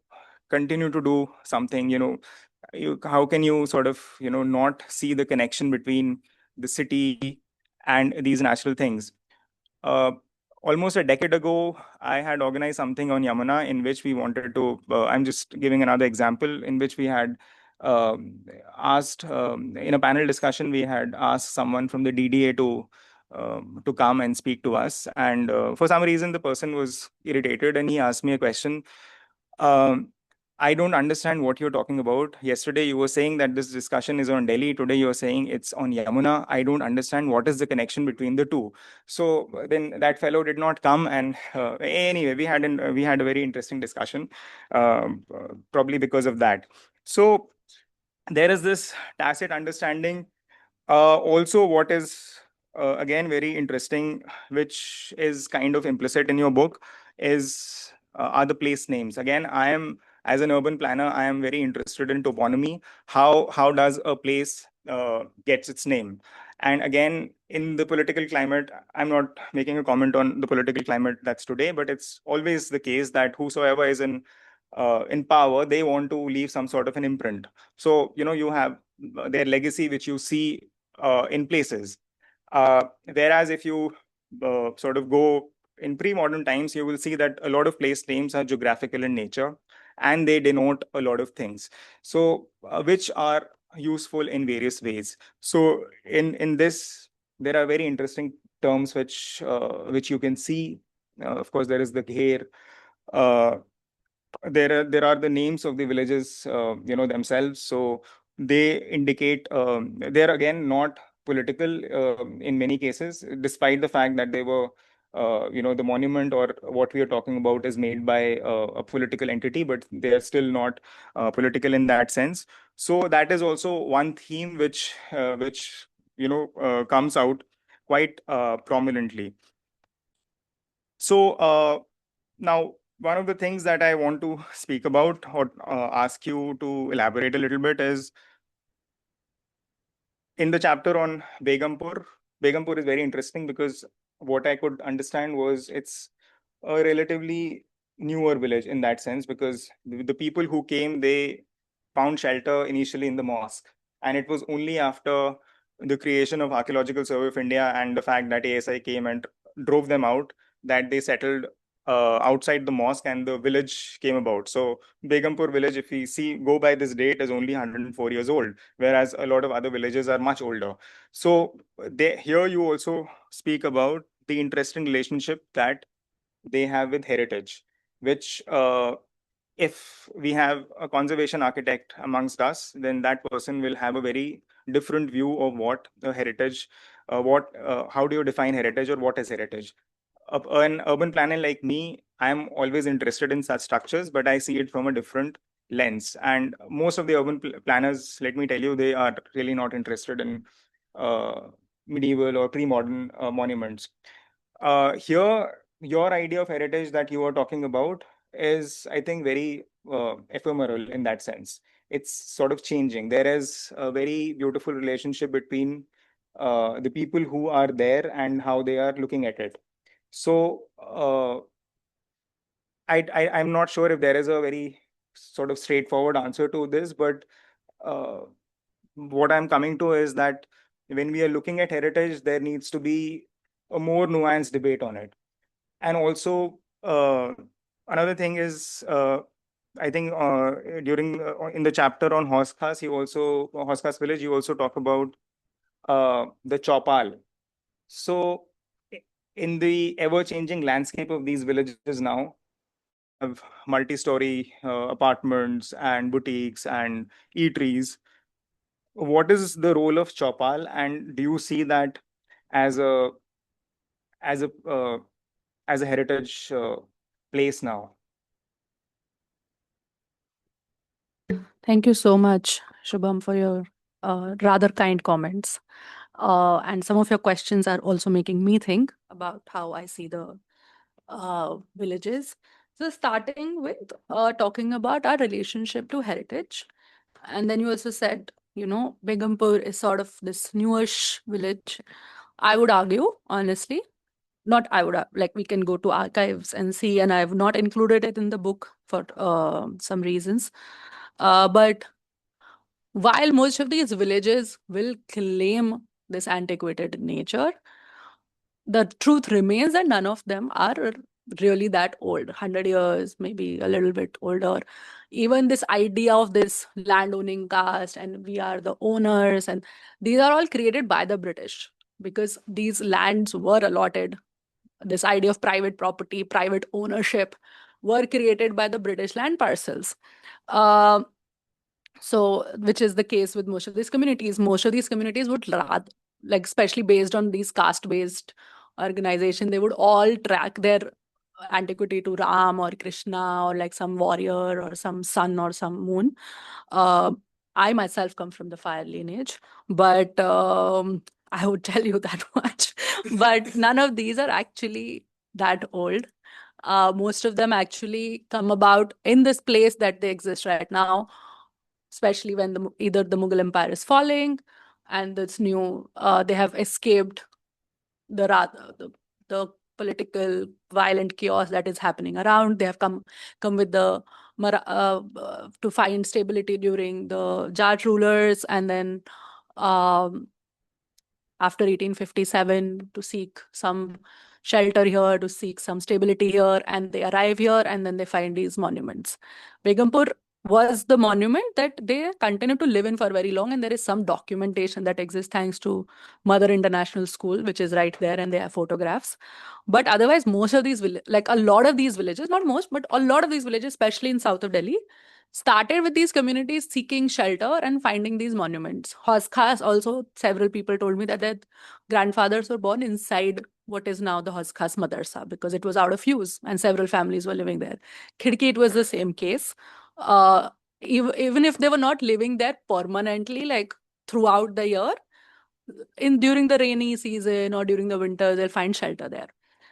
continue to do something, how can you sort of not see the connection between the city and these natural things. uh, Almost a decade ago, I had organized something on Yamuna in which we wanted to, I'm just giving another example, in which we had um, asked, in a panel discussion, we had asked someone from the DDA to come and speak to us. And for some reason, the person was irritated and he asked me a question. Um, I don't understand what you're talking about. Yesterday, you were saying that this discussion is on Delhi. Today, you're saying it's on Yamuna. I don't understand what is the connection between the two. So then that fellow did not come. And anyway, we had a very interesting discussion, probably because of that. So there is this tacit understanding. Also, what is again very interesting, which is kind of implicit in your book, is are the place names. Again, I am, as an urban planner, I am very interested in toponymy. How does a place gets its name? And again, in the political climate, I'm not making a comment on the political climate that's today, but it's always the case that whosoever is in power, they want to leave some sort of an imprint. So you have their legacy, which you see in places. Whereas if you sort of go in pre-modern times, you will see that a lot of place names are geographical in nature, and they denote a lot of things. So which are useful in various ways. So in this, there are very interesting terms which you can see. Of course, there is the gher. Uh, there are the names of the villages themselves, so they indicate, they're again not political in many cases, despite the fact that they were the monument or what we are talking about is made by a political entity, but they are still not political in that sense. So that is also one theme which comes out quite prominently. So now, one of the things that I want to speak about, or ask you to elaborate a little bit, is in the chapter on Begumpur. Begumpur is very interesting because what I could understand was it's a relatively newer village in that sense, because the people who came, they found shelter initially in the mosque. And it was only after the creation of Archaeological Survey of India and the fact that ASI came and drove them out, that they settled outside the mosque and the village came about. So Begumpur village, if we see, go by this date, is only 104 years old, whereas a lot of other villages are much older. So here you also speak about the interesting relationship that they have with heritage, which if we have a conservation architect amongst us, then that person will have a very different view of what the heritage, how do you define heritage, or what is heritage. An urban planner like me, I'm always interested in such structures, but I see it from a different lens. And most of the urban planners, let me tell you, they are really not interested in medieval or pre-modern monuments. Here, your idea of heritage that you are talking about is, I think, very ephemeral in that sense. It's sort of changing. There is a very beautiful relationship between the people who are there and how they are looking at it. So I'm not sure if there is a very sort of straightforward answer to this, but what I'm coming to is that when we are looking at heritage, there needs to be a more nuanced debate on it. And also, another thing is, I think during in the chapter on Horse Khas village, you also talk about the Chopal. So, in the ever-changing landscape of these villages now, we have multi-story apartments and boutiques and eateries. What is the role of Chopal, and do you see that as a as a uh, as a heritage place now? Thank you so much, Shubham, for your rather kind comments. And some of your questions are also making me think about how I see the villages. So, starting with talking about our relationship to heritage. And then you also said, Begumpur is sort of this newish village. I would argue, honestly, not I would, like we can go to archives and see, and I have not included it in the book for some reasons. But while most of these villages will claim this antiquated nature, the truth remains that none of them are really that old, 100 years, maybe a little bit older. Even this idea of this land owning caste and we are the owners, and these are all created by the British because these lands were allotted. This idea of private property, private ownership were created by the British land parcels. Uh, so, which is the case with most of these communities. Most of these communities would rather, like, especially based on these caste-based organization, they would all track their antiquity to Ram or Krishna or like some warrior or some sun or some moon. Uh, I myself come from the fire lineage, but I would tell you that much. But none of these are actually that old. Most of them actually come about in this place that they exist right now, especially when either the Mughal Empire is falling and this new, they have escaped the political violent chaos that is happening around. They have come with the to find stability during the Jat rulers, and then um, after 1857 to seek some shelter here, to seek some stability here, and they arrive here and then they find these monuments. Begumpur was the monument that they continue to live in for very long, and there is some documentation that exists thanks to Mother International School, which is right there, and they have photographs. But otherwise, most of these like a lot of these villages, not most, but a lot of these villages, especially in south of Delhi, started with these communities seeking shelter and finding these monuments. Horse Khas also, several people told me that their grandfathers were born inside what is now the Horse Khas Madarsa because it was out of use and several families were living there. Khidki, it was the same case. Even if they were not living there permanently, like throughout the year, during the rainy season or during the winter, they'll find shelter there.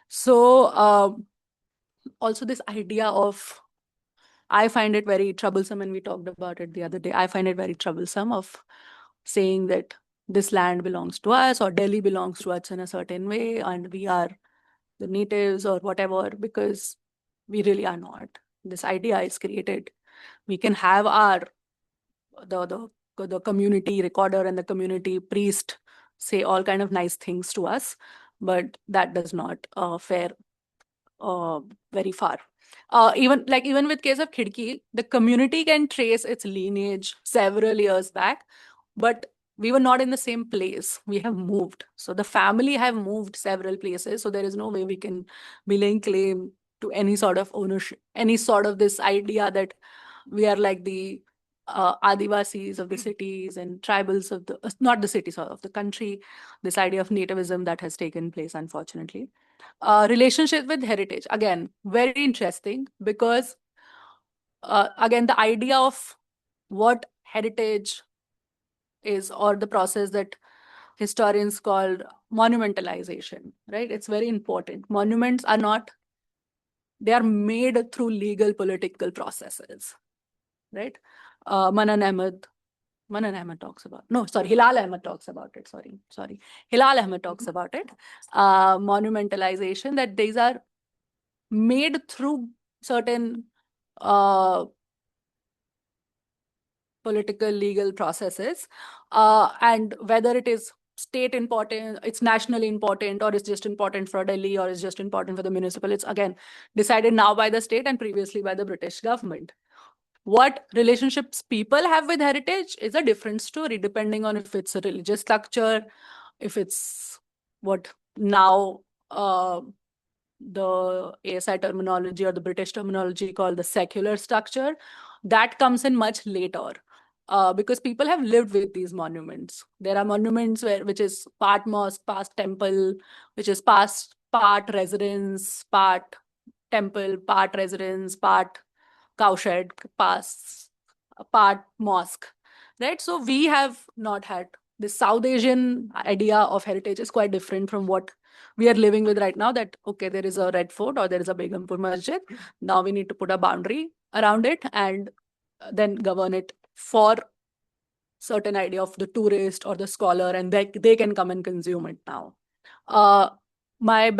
So also this idea of, I find it very troublesome, and we talked about it the other day. I find it very troublesome of saying that this land belongs to us or Delhi belongs to us in a certain way and we are the natives or whatever, because we really are not. This idea is created. We can have the community recorder and the community priest say all kind of nice things to us, but that does not fare very far. Even with case of Khidki, the community can trace its lineage several years back, but we were not in the same place. We have moved. So the family have moved several places. So there is no way we can be laying claim to any sort of ownership, any sort of this idea that we are like the Adivasis of the cities and tribals of the, not the cities, of the country, this idea of nativism that has taken place, unfortunately. Relationship with heritage, again, very interesting because, again, the idea of what heritage is, or the process that historians call monumentalization, right? It's very important. Monuments are not, they are made through legal political processes, right? Manan Ahmed talks about, no, sorry, Hilal Ahmed talks about it. Sorry. Hilal Ahmed talks about it. Monumentalization, that these are made through certain political, legal processes, and whether it is state important, it's nationally important, or it's just important for Delhi, or it's just important for the municipal. It's again decided now by the state and previously by the British government. What relationships people have with heritage is a different story, depending on if it's a religious structure, if it's what now the ASI terminology or the British terminology called the secular structure. That comes in much later. Because people have lived with these monuments. There are monuments which is part mosque, part temple, which is part residence, part temple, part residence, part cowshed, part mosque, right? So we have not had this South Asian idea of heritage is quite different from what we are living with right now, that, okay, there is a Red Fort or there is a Begumpur Masjid. Now we need to put a boundary around it and then govern it for certain idea of the tourist or the scholar, and they can come and consume it now. How I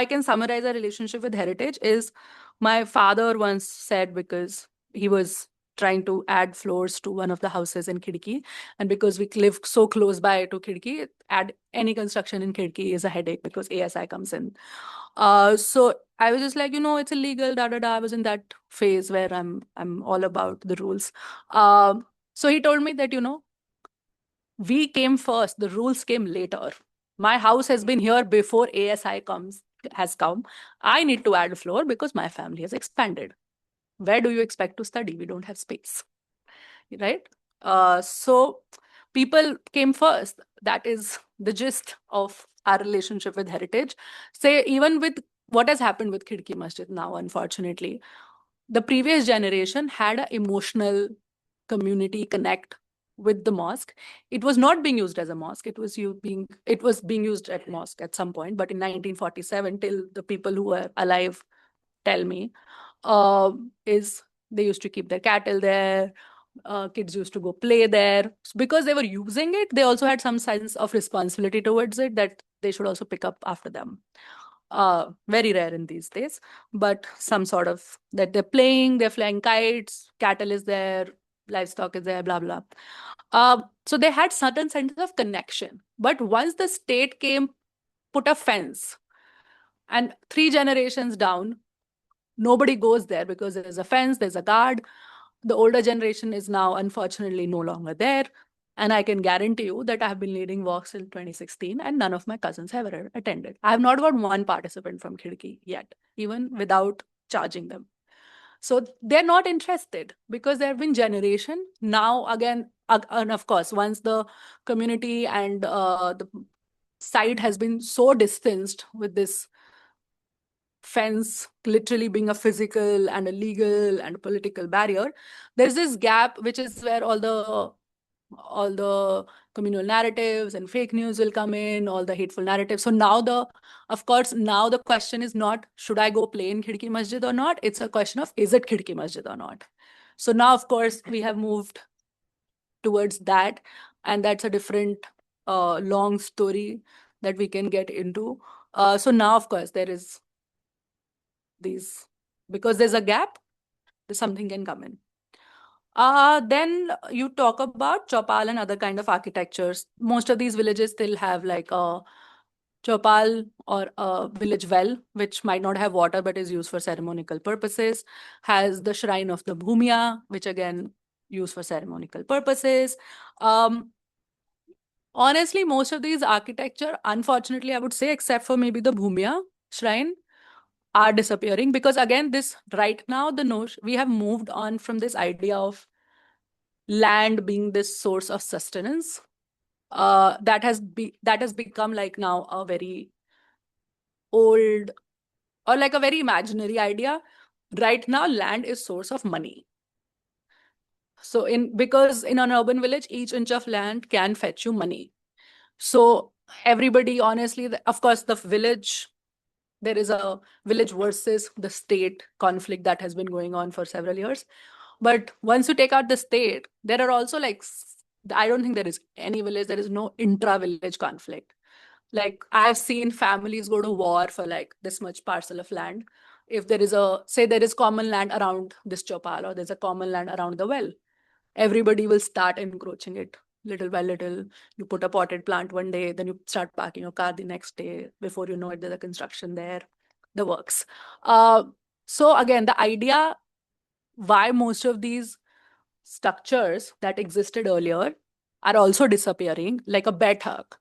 can summarize a relationship with heritage is my father once said, because he was trying to add floors to one of the houses in Khidki, and because we live so close by to Khidki, add any construction in Khidki is a headache because ASI comes in. So I was just like, it's illegal, da da da. I was in that phase where I'm all about the rules. So he told me that, we came first, the rules came later. My house has been here before ASI has come. I need to add a floor because my family has expanded. Where do you expect to study? We don't have space, right? So people came first. That is the gist of our relationship with heritage. Say, even with what has happened with Khidki Masjid now, unfortunately, the previous generation had an emotional community connect with the mosque. It was not being used as a mosque. It was being used at mosque at some point. But in 1947, till the people who are alive tell me, is they used to keep their cattle there. Kids used to go play there. Because they were using it, they also had some sense of responsibility towards it, that they should also pick up after them. Very rare in these days, but some sort of that they're playing, they're flying kites, cattle is there, livestock is there, blah, blah. So they had certain sense of connection. But once the state came, put a fence, and 3 generations down, nobody goes there because there's a fence, there's a guard. The older generation is now, unfortunately, no longer there. And I can guarantee you that I have been leading walks in 2016 and none of my cousins have ever attended. I have not got one participant from Khidki yet, even without charging them. So they're not interested because there have been generation. Now, again, and of course, once the community and the site has been so distanced with this fence literally being a physical and a legal and a political barrier, there's this gap, which is where all the communal narratives and fake news will come in, all the hateful narratives. So now the question is not, should I go play in Khidki Masjid or not? It's a question of, is it Khidki Masjid or not? So now, of course, we have moved towards that, and that's a different long story that we can get into. So now, of course, there is because there's a gap, something can come in. Then you talk about Chaupal and other kind of architectures. Most of these villages still have like a Chaupal or a village well, which might not have water but is used for ceremonial purposes. Has the shrine of the Bhumia, which again used for ceremonial purposes. Honestly, most of these architecture, unfortunately, I would say, except for maybe the Bhumia shrine, are disappearing, because again, this right now, we have moved on from this idea of land being this source of sustenance. That has become like now a very old or like a very imaginary idea. Right now, land is source of money. So because in an urban village, each inch of land can fetch you money. So everybody, honestly, of course, there is a village versus the state conflict that has been going on for several years. But once you take out the state, there are also I don't think there is any village, there is no intra-village conflict. Like, I have seen families go to war for like this much parcel of land. if there is say there is common land around this chopal, or there's a common land around the well, everybody will start encroaching it little by little. You put a potted plant one day, then you start parking your car the next day. Before you know it, there's a construction there, the works. So again, the idea why most of these structures that existed earlier are also disappearing, like a bed hug,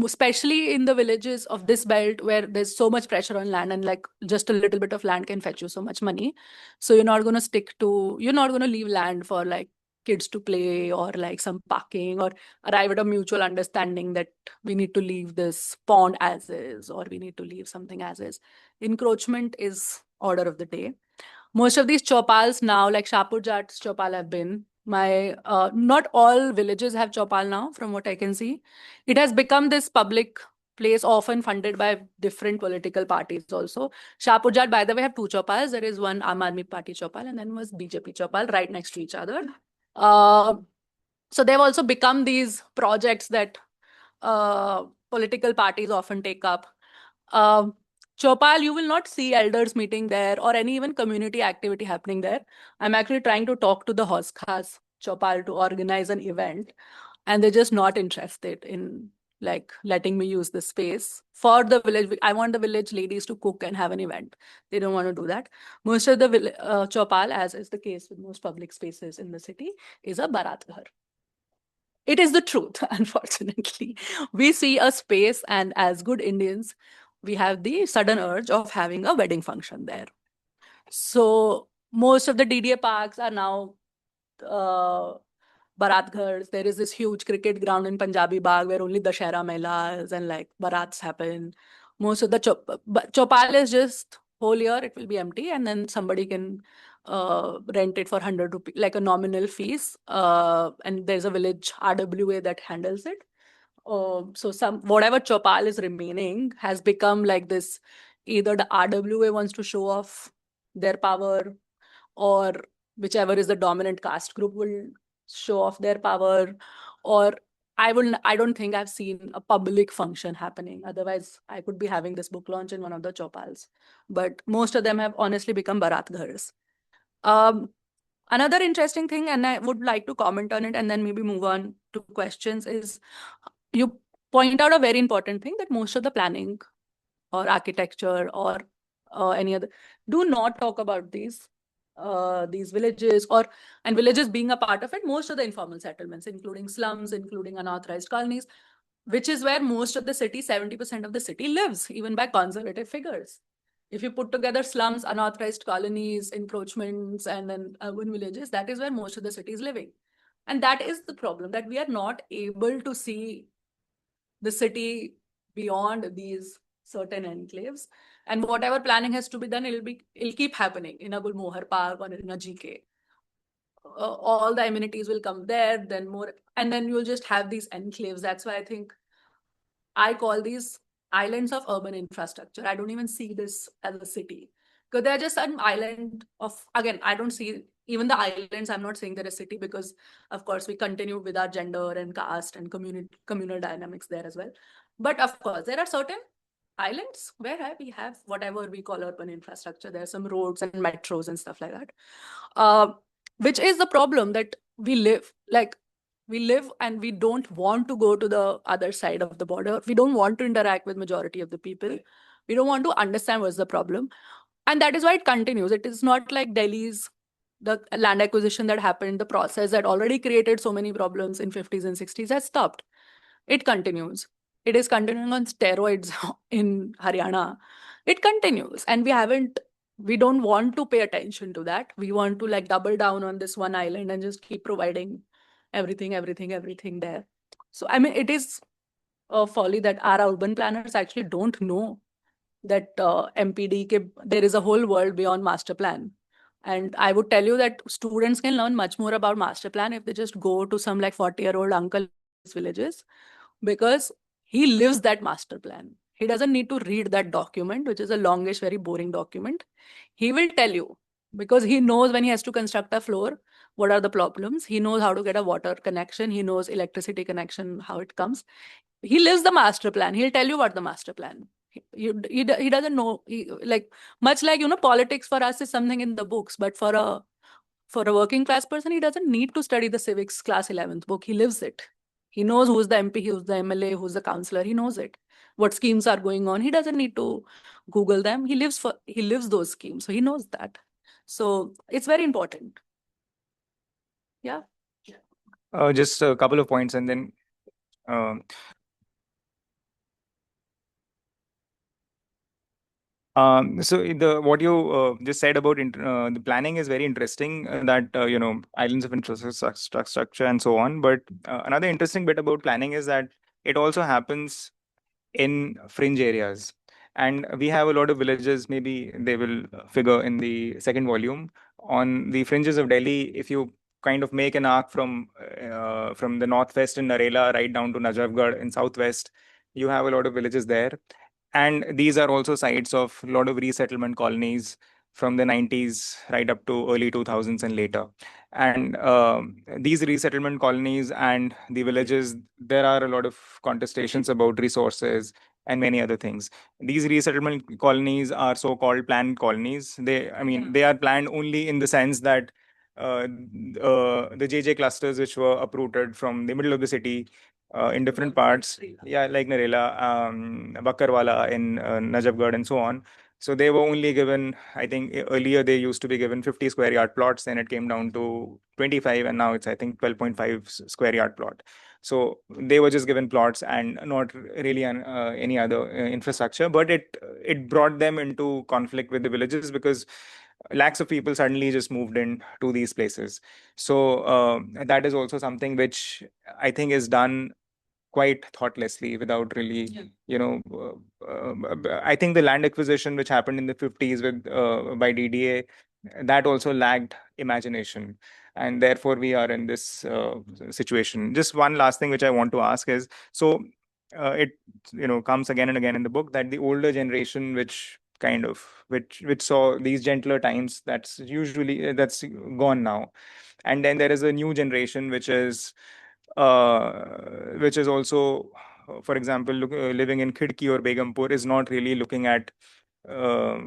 especially in the villages of this belt where there's so much pressure on land, and like just a little bit of land can fetch you so much money. So you're not going to leave land for like kids to play, or like some parking, or arrive at a mutual understanding that we need to leave this pond as is, or we need to leave something as is. Encroachment is order of the day. Most of these chopals now, like Shapur Jat's chopal have been, not all villages have chopal now, from what I can see. It has become this public place, often funded by different political parties also. Shapur Jat, by the way, have two chopals. There is one Aam Aadmi Party chopal, and then was BJP chopal right next to each other. So they've also become these projects that political parties often take up. Chopal, you will not see elders meeting there or any even community activity happening there. I'm actually trying to talk to the Hoskas Chopal to organize an event, and they're just not interested in like letting me use the space for the village. I want the village ladies to cook and have an event. They don't want to do that. Most of the Chopal, as is the case with most public spaces in the city, is a Barat Ghar. It is the truth, unfortunately. We see a space, and as good Indians, we have the sudden urge of having a wedding function there. So most of the DDA parks are now Barat Ghars. There is this huge cricket ground in Punjabi Bagh where only Dashera Melas and like Barats happen. Most of the Chopal is just whole year, it will be empty, and then somebody can rent it for 100 rupees, like a nominal fees. And there's a village RWA that handles it. So whatever Chopal is remaining has become like this. Either the RWA wants to show off their power, or whichever is the dominant caste group will show off their power, or I don't think I've seen a public function happening. Otherwise, I could be having this book launch in one of the Chopals. But most of them have honestly become Barat Ghars. Another interesting thing, and I would like to comment on it and then maybe move on to questions, is you point out a very important thing, that most of the planning or architecture or any other do not talk about these villages, and villages being a part of it. Most of the informal settlements, including slums, including unauthorized colonies, which is where most of the city, 70% of the city lives, even by conservative figures. If you put together slums, unauthorized colonies, encroachments, and then urban villages, that is where most of the city is living. And that is the problem, that we are not able to see the city beyond these certain enclaves. And whatever planning has to be done, it'll keep happening in a Gulmohar Park or in a GK. All the amenities will come there, then more, and then you'll just have these enclaves. That's why I think I call these islands of urban infrastructure. I don't even see this as a city, because they're just an island of, again, I don't see even the islands. I'm not saying they're a city, because of course we continue with our gender and caste and communal dynamics there as well. But of course, there are certain islands where we have whatever we call urban infrastructure. There are some roads and metros and stuff like that, which is the problem, that we live and we don't want to go to the other side of the border. We don't want to interact with majority of the people. We don't want to understand what's the problem. And that is why it continues. It is not like the land acquisition that happened, the process that already created so many problems in 50s and 60s has stopped. It continues. It is continuing on steroids in Haryana. It continues. And we don't want to pay attention to that. We want to like double down on this one island and just keep providing everything there. So, I mean, it is a folly that our urban planners actually don't know that MPD, there is a whole world beyond master plan. And I would tell you that students can learn much more about master plan if they just go to some like 40-year-old uncle villages, because he lives that master plan. He doesn't need to read that document, which is a longish, very boring document. He will tell you, because he knows when he has to construct a floor, what are the problems. He knows how to get a water connection. He knows electricity connection, how it comes. He lives the master plan. He'll tell you about the master plan. He doesn't know, like, much like, politics for us is something in the books, but for a working class person, he doesn't need to study the civics class 11th book. He lives it. He knows who's the MP, who's the MLA, who's the councillor. He knows it. What schemes are going on. He doesn't need to Google them. He lives those schemes. So he knows that. So it's very important. Yeah. Just a couple of points, and then um, so what you just said about the planning is very interesting. That islands of infrastructure and so on. But another interesting bit about planning is that it also happens in fringe areas, and we have a lot of villages. Maybe they will figure in the second volume on the fringes of Delhi. If you kind of make an arc from the northwest in Narela right down to Najafgarh in southwest, you have a lot of villages there, and these are also sites of a lot of resettlement colonies from the 90s right up to early 2000s and later. And these resettlement colonies and the villages, there are a lot of contestations about resources and many other things. These resettlement colonies are so-called planned colonies. They are planned only in the sense that the JJ clusters which were uprooted from the middle of the city in different parts. Yeah, like Narela, Bakkarwala in Najafgarh and so on. So they were only given, I think earlier they used to be given 50 square yard plots, then it came down to 25, and now it's, I think, 12.5 square yard plot. So they were just given plots and not really any other infrastructure, but it brought them into conflict with the villages because lakhs of people suddenly just moved in to these places. So that is also something which I think is done quite thoughtlessly without really, I think the land acquisition which happened in the 50s with by DDA, that also lacked imagination, and therefore we are in this situation. Just one last thing which I want to ask is, so it comes again and again in the book that the older generation which saw these gentler times, that's gone now, and then there is a new generation which is also, for example, living in Khidki or Begumpur, is not really looking at uh,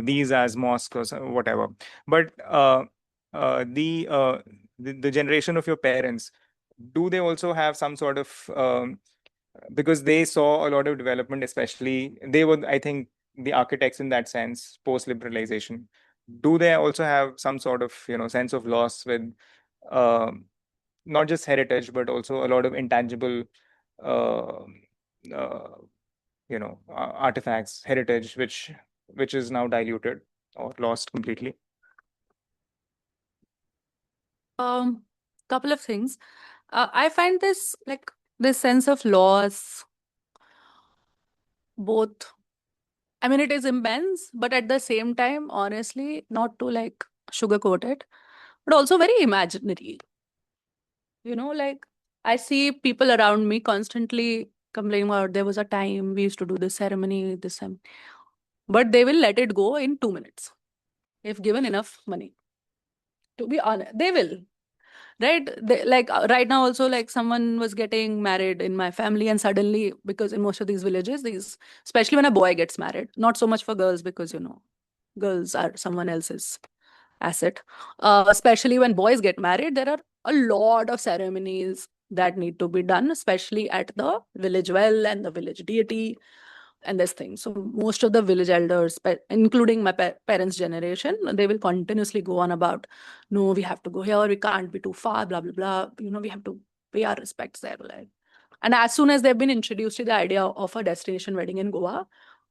these as mosques or whatever. But uh, the, uh, the generation of your parents, do they also have some sort of because they saw a lot of development, especially they were, I think, the architects in that sense post liberalization. Do they also have some sort of sense of loss with uh, not just heritage but also a lot of intangible uh, uh, artifacts, heritage, which is now diluted or lost completely? Couple of things. I find this sense of loss both. I mean, it is immense, but at the same time, honestly, not to sugarcoat it, but also very imaginary. Like, I see people around me constantly complaining about there was a time we used to do this ceremony, but they will let it go in 2 minutes if given enough money. To be honest, they will. Right? Right now also, like, someone was getting married in my family, and suddenly, because in most of these villages, especially when a boy gets married, not so much for girls, because girls are someone else's asset. Especially when boys get married, there are a lot of ceremonies that need to be done, especially at the village well and the village deity and this thing. So most of the village elders, including my parents' generation, they will continuously go on about, no, we have to go here, we can't be too far, blah, blah, blah. We have to pay our respects there. And as soon as they've been introduced to the idea of a destination wedding in Goa,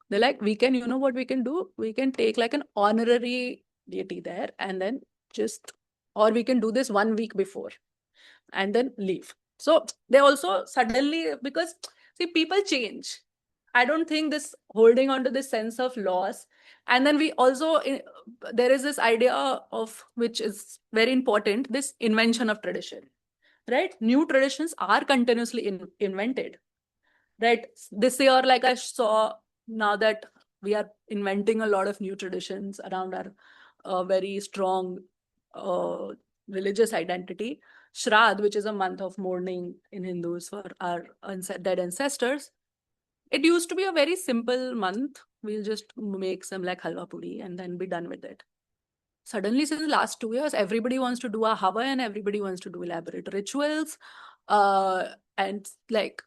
they're like, we can, what we can do? We can take like an honorary deity there and then or we can do this 1 week before and then leave. So they also suddenly, because see, people change. I don't think this holding on to this sense of loss. And then we also, there is this idea of, which is very important, this invention of tradition, right? New traditions are continuously invented, right? This year, like I saw now that we are inventing a lot of new traditions around our very strong uh, religious identity. Shraddh, which is a month of mourning in Hindus for our dead ancestors, it used to be a very simple month. We'll just make some like halwa puri and then be done with it. Suddenly, since the last 2 years, everybody wants to do a hawa and everybody wants to do elaborate rituals. And like,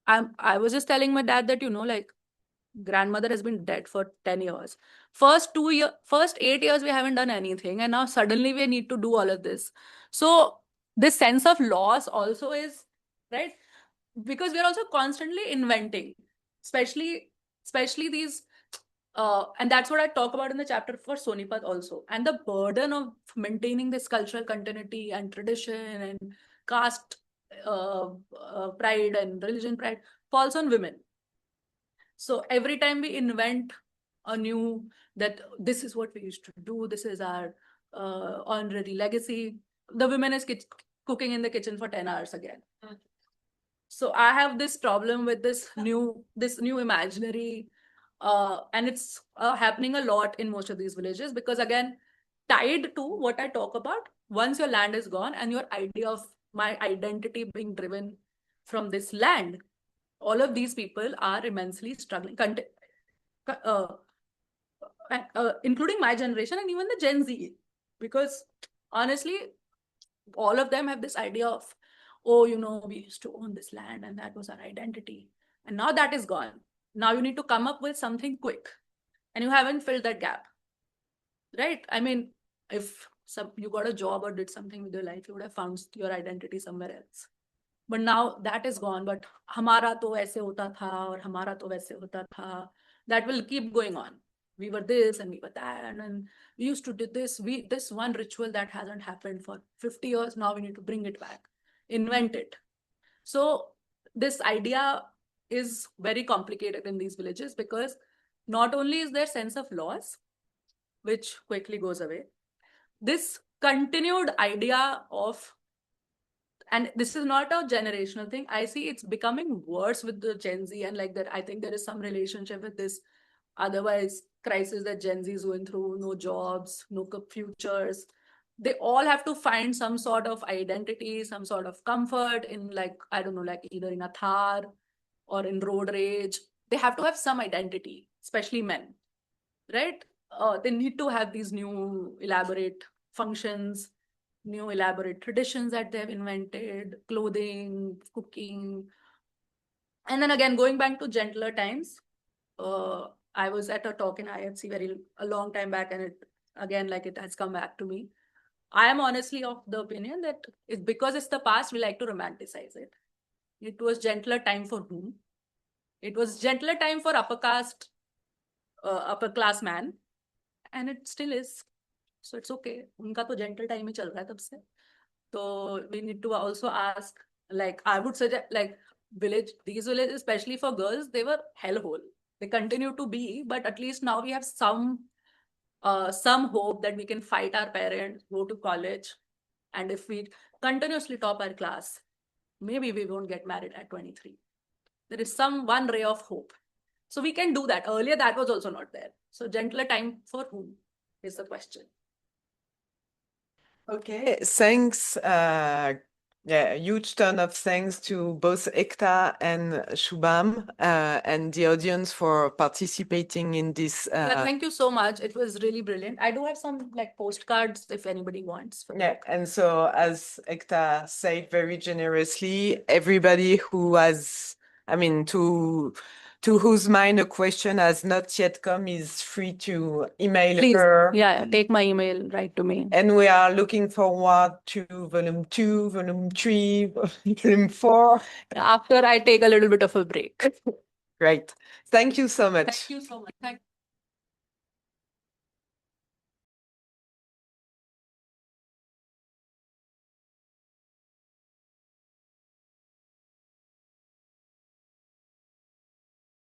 I was just telling my dad that, like, grandmother has been dead for 10 years. First 8 years, we haven't done anything. And now suddenly we need to do all of this. So this sense of loss also is, right? Because we're also constantly inventing, especially these, and that's what I talk about in the chapter for Sonipat also. And the burden of maintaining this cultural continuity and tradition and caste pride and religion pride falls on women. So every time we invent a new, that this is what we used to do, this is our honorary legacy, the women is cooking in the kitchen for 10 hours again. So I have this problem with this new imaginary, and it's happening a lot in most of these villages, because again, tied to what I talk about, once your land is gone and your idea of my identity being driven from this land, all of these people are immensely struggling, including my generation and even the Gen Z, because honestly, all of them have this idea of, oh, we used to own this land and that was our identity. And now that is gone. Now you need to come up with something quick, and you haven't filled that gap, right? I mean, if you got a job or did something with your life, you would have found your identity somewhere else. But now that is gone. But hamara to aise hota tha, or hamara to waise hota tha. That will keep going on. We were this and we were that, and we used to do this. This one ritual that hasn't happened for 50 years. Now we need to bring it back, invent it. So this idea is very complicated in these villages, because not only is there sense of loss, which quickly goes away, this continued idea of, and this is not a generational thing, I see it's becoming worse with the Gen Z, and like that, I think there is some relationship with this otherwise crisis that Gen Z is going through, no jobs, no futures. They all have to find some sort of identity, some sort of comfort in, like, I don't know, like either in a Thar or in road rage. They have to have some identity, especially men, right? They need to have these new elaborate functions, new elaborate traditions that they've invented, clothing, cooking. And then again, going back to gentler times, I was at a talk in IFC a long time back, and it has come back to me. I am honestly of the opinion that it's because it's the past, we like to romanticize it. It was gentler time for whom? It was gentler time for upper class man, and it still is. So it's okay. Unka to gentle time hi chal raha hai tab se. So we need to also ask, like, I would suggest, like, these villages, especially for girls, they were hellhole. They continue to be, but at least now we have some hope that we can fight our parents, go to college, and if we continuously top our class, maybe we won't get married at 23. There is one ray of hope. So we can do that. Earlier, that was also not there. So gentler time for whom is the question. Okay, thanks. Yeah, a huge ton of thanks to both Ekta and Shubham and the audience for participating in this. Yeah, thank you so much. It was really brilliant. I do have some like postcards if anybody wants. Yeah, and so as Ekta said very generously, everybody who has, to whose mind a question has not yet come is free to email her. Yeah, take my email, write to me. And we are looking forward to volume 2, volume 3, volume 4. After I take a little bit of a break. Great. Thank you so much. Thank you so much.